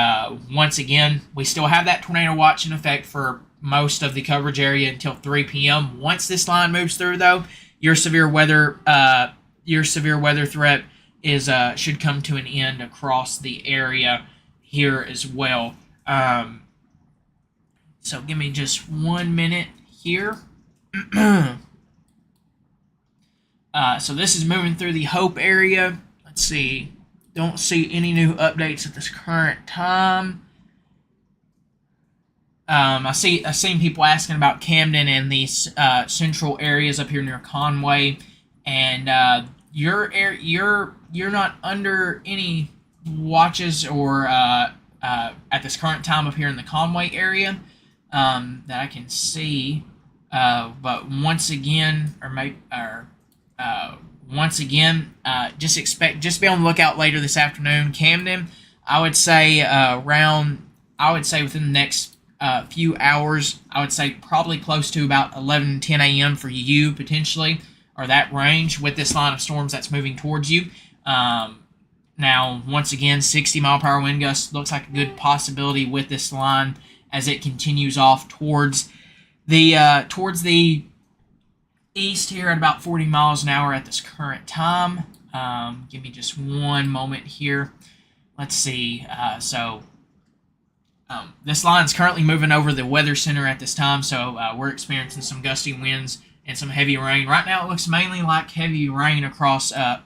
once again, we still have that tornado watch in effect for most of the coverage area until 3 p.m. Once this line moves through, though, your severe weather threat is should come to an end across the area here as well. So give me just 1 minute here. So this is moving through the Hope area. Let's see. Don't see any new updates at this current time. I've seen people asking about Camden and these central areas up here near Conway, and you're not under any watches or at this current time up here in the Conway area that I can see. But once again, just be on the lookout later this afternoon. Camden, I would say within the next few hours, I would say probably close to about 11, 10 a.m. for you potentially, or that range with this line of storms that's moving towards you. Now, once again, 60 mile per hour wind gusts looks like a good possibility with this line as it continues off towards the east here at about 40 miles an hour at this current time. Give me just one moment here. Let's see. This line is currently moving over the weather center at this time, so we're experiencing some gusty winds and some heavy rain. Right now, it looks mainly like heavy rain across Stelltown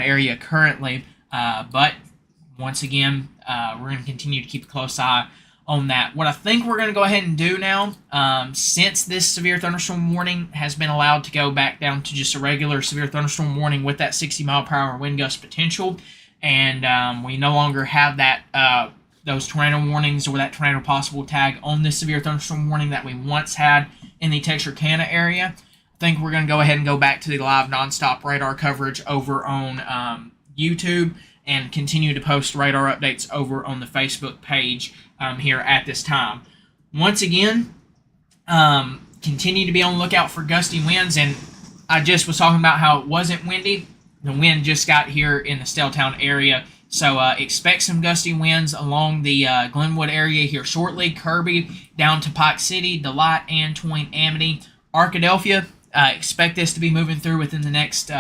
area currently. But once again, we're going to continue to keep a close eye on that. What I think we're going to go ahead and do now, since this severe thunderstorm warning has been allowed to go back down to just a regular severe thunderstorm warning with that 60 mile per hour wind gust potential, and we no longer have that those tornado warnings or that tornado possible tag on this severe thunderstorm warning that we once had in the Texarkana area, I think we're going to go ahead and go back to the live nonstop radar coverage over on YouTube and continue to post radar updates over on the Facebook page here at this time. Once again, continue to be on the lookout for gusty winds, and I just was talking about how it wasn't windy. The wind just got here in the Stelltown area, so expect some gusty winds along the Glenwood area here shortly. Kirby down to Pike City, Delight, Antoine, Amity, Arkadelphia. Expect this to be moving through within the next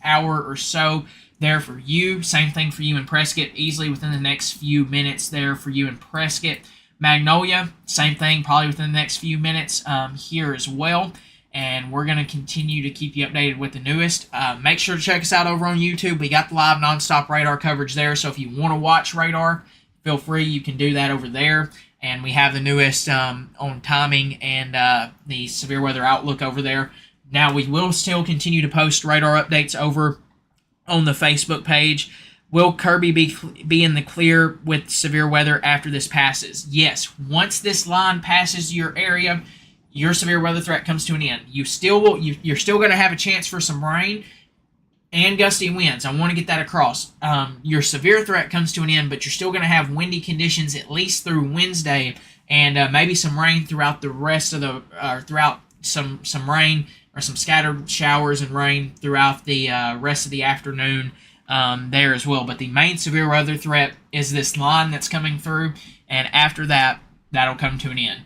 hour or so there for you. Same thing for you in Prescott, easily within the next few minutes there for you in Prescott. Magnolia, same thing, probably within the next few minutes here as well. And we're going to continue to keep you updated with the newest. Make sure to check us out over on YouTube. We got the live nonstop radar coverage there, so if you want to watch radar, feel free. You can do that over there. And we have the newest on timing and the severe weather outlook over there. Now, we will still continue to post radar updates over on the Facebook page. Will Kirby be in the clear with severe weather after this passes? Yes. Once this line passes your area, your severe weather threat comes to an end. You're still going to have a chance for some rain and gusty winds. I want to get that across. Your severe threat comes to an end, but you're still going to have windy conditions at least through Wednesday and maybe some rain throughout the rest of the throughout some rain or some scattered showers and rain throughout the rest of the afternoon there as well. But the main severe weather threat is this line that's coming through, and after that, that'll come to an end.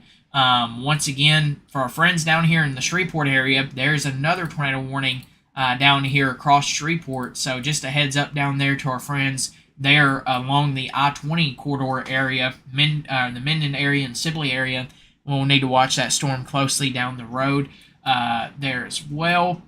Once again, for our friends down here in the Shreveport area, there's another tornado warning down here across Shreveport. So just a heads up down there to our friends there along the I-20 corridor area, the Minden area and Sibley area. We'll need to watch that storm closely down the road there as well.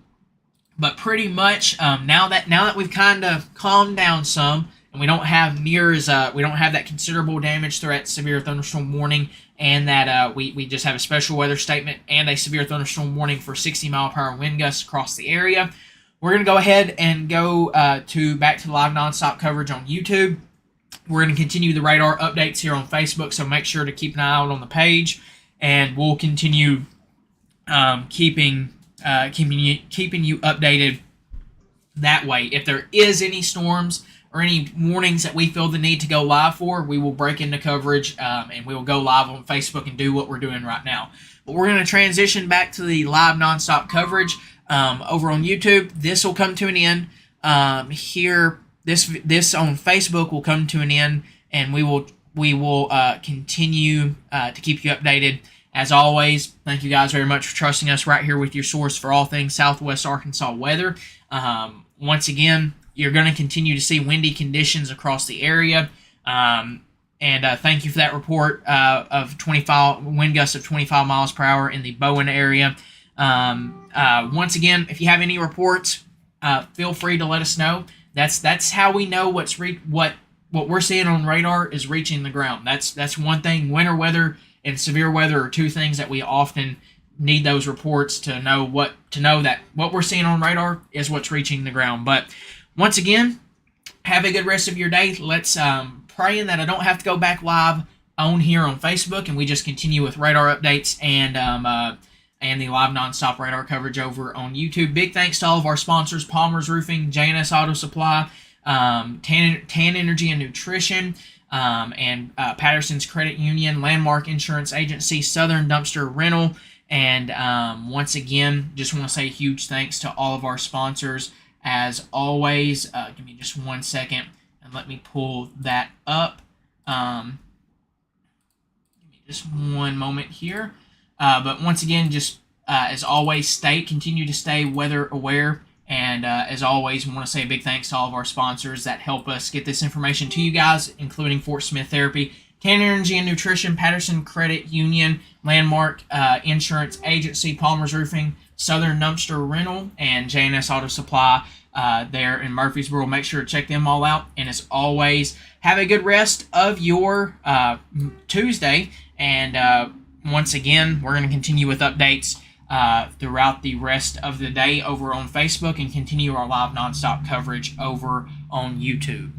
But pretty much now that we've kind of calmed down some, and we don't have that considerable damage threat, severe thunderstorm warning, and that we just have a special weather statement and a severe thunderstorm warning for 60-mile-per-hour wind gusts across the area. We're going to go ahead and go back to the live nonstop coverage on YouTube. We're going to continue the radar updates here on Facebook, so make sure to keep an eye out on the page, and we'll continue keeping you updated that way. If there is any storms or any warnings that we feel the need to go live for, we will break into coverage and we will go live on Facebook and do what we're doing right now. But we're going to transition back to the live nonstop coverage over on YouTube. This will come to an end here. This on Facebook will come to an end, and we will continue to keep you updated. As always, thank you guys very much for trusting us right here with your source for all things Southwest Arkansas weather. Once again, you're going to continue to see windy conditions across the area. And thank you for that report of 25 wind gusts of 25 miles per hour in the Bowen area. Once again, if you have any reports, feel free to let us know. That's how we know what we're seeing on radar is reaching the ground. That's one thing. Winter weather and severe weather are two things that we often need those reports to know that what we're seeing on radar is what's reaching the ground. But once again, have a good rest of your day. Let's praying that I don't have to go back live on here on Facebook, and we just continue with radar updates and the live nonstop radar coverage over on YouTube. Big thanks to all of our sponsors: Palmer's Roofing, J&S Auto Supply, Tan Energy and Nutrition, and Patterson's Credit Union, Landmark Insurance Agency, Southern Dumpster Rental. And once again, just want to say a huge thanks to all of our sponsors. As always, give me just 1 second and let me pull that up. Give me just one moment here. But once again, just as always, continue to stay weather aware. And as always, we want to say a big thanks to all of our sponsors that help us get this information to you guys, including Fort Smith Therapy, Tan Energy and Nutrition, Patterson Credit Union, Landmark Insurance Agency, Palmer's Roofing, Southern Dumpster Rental, and J&S Auto Supply there in Murfreesboro. Make sure to check them all out. And as always, have a good rest of your Tuesday. And once again, we're going to continue with updates throughout the rest of the day over on Facebook and continue our live nonstop coverage over on YouTube.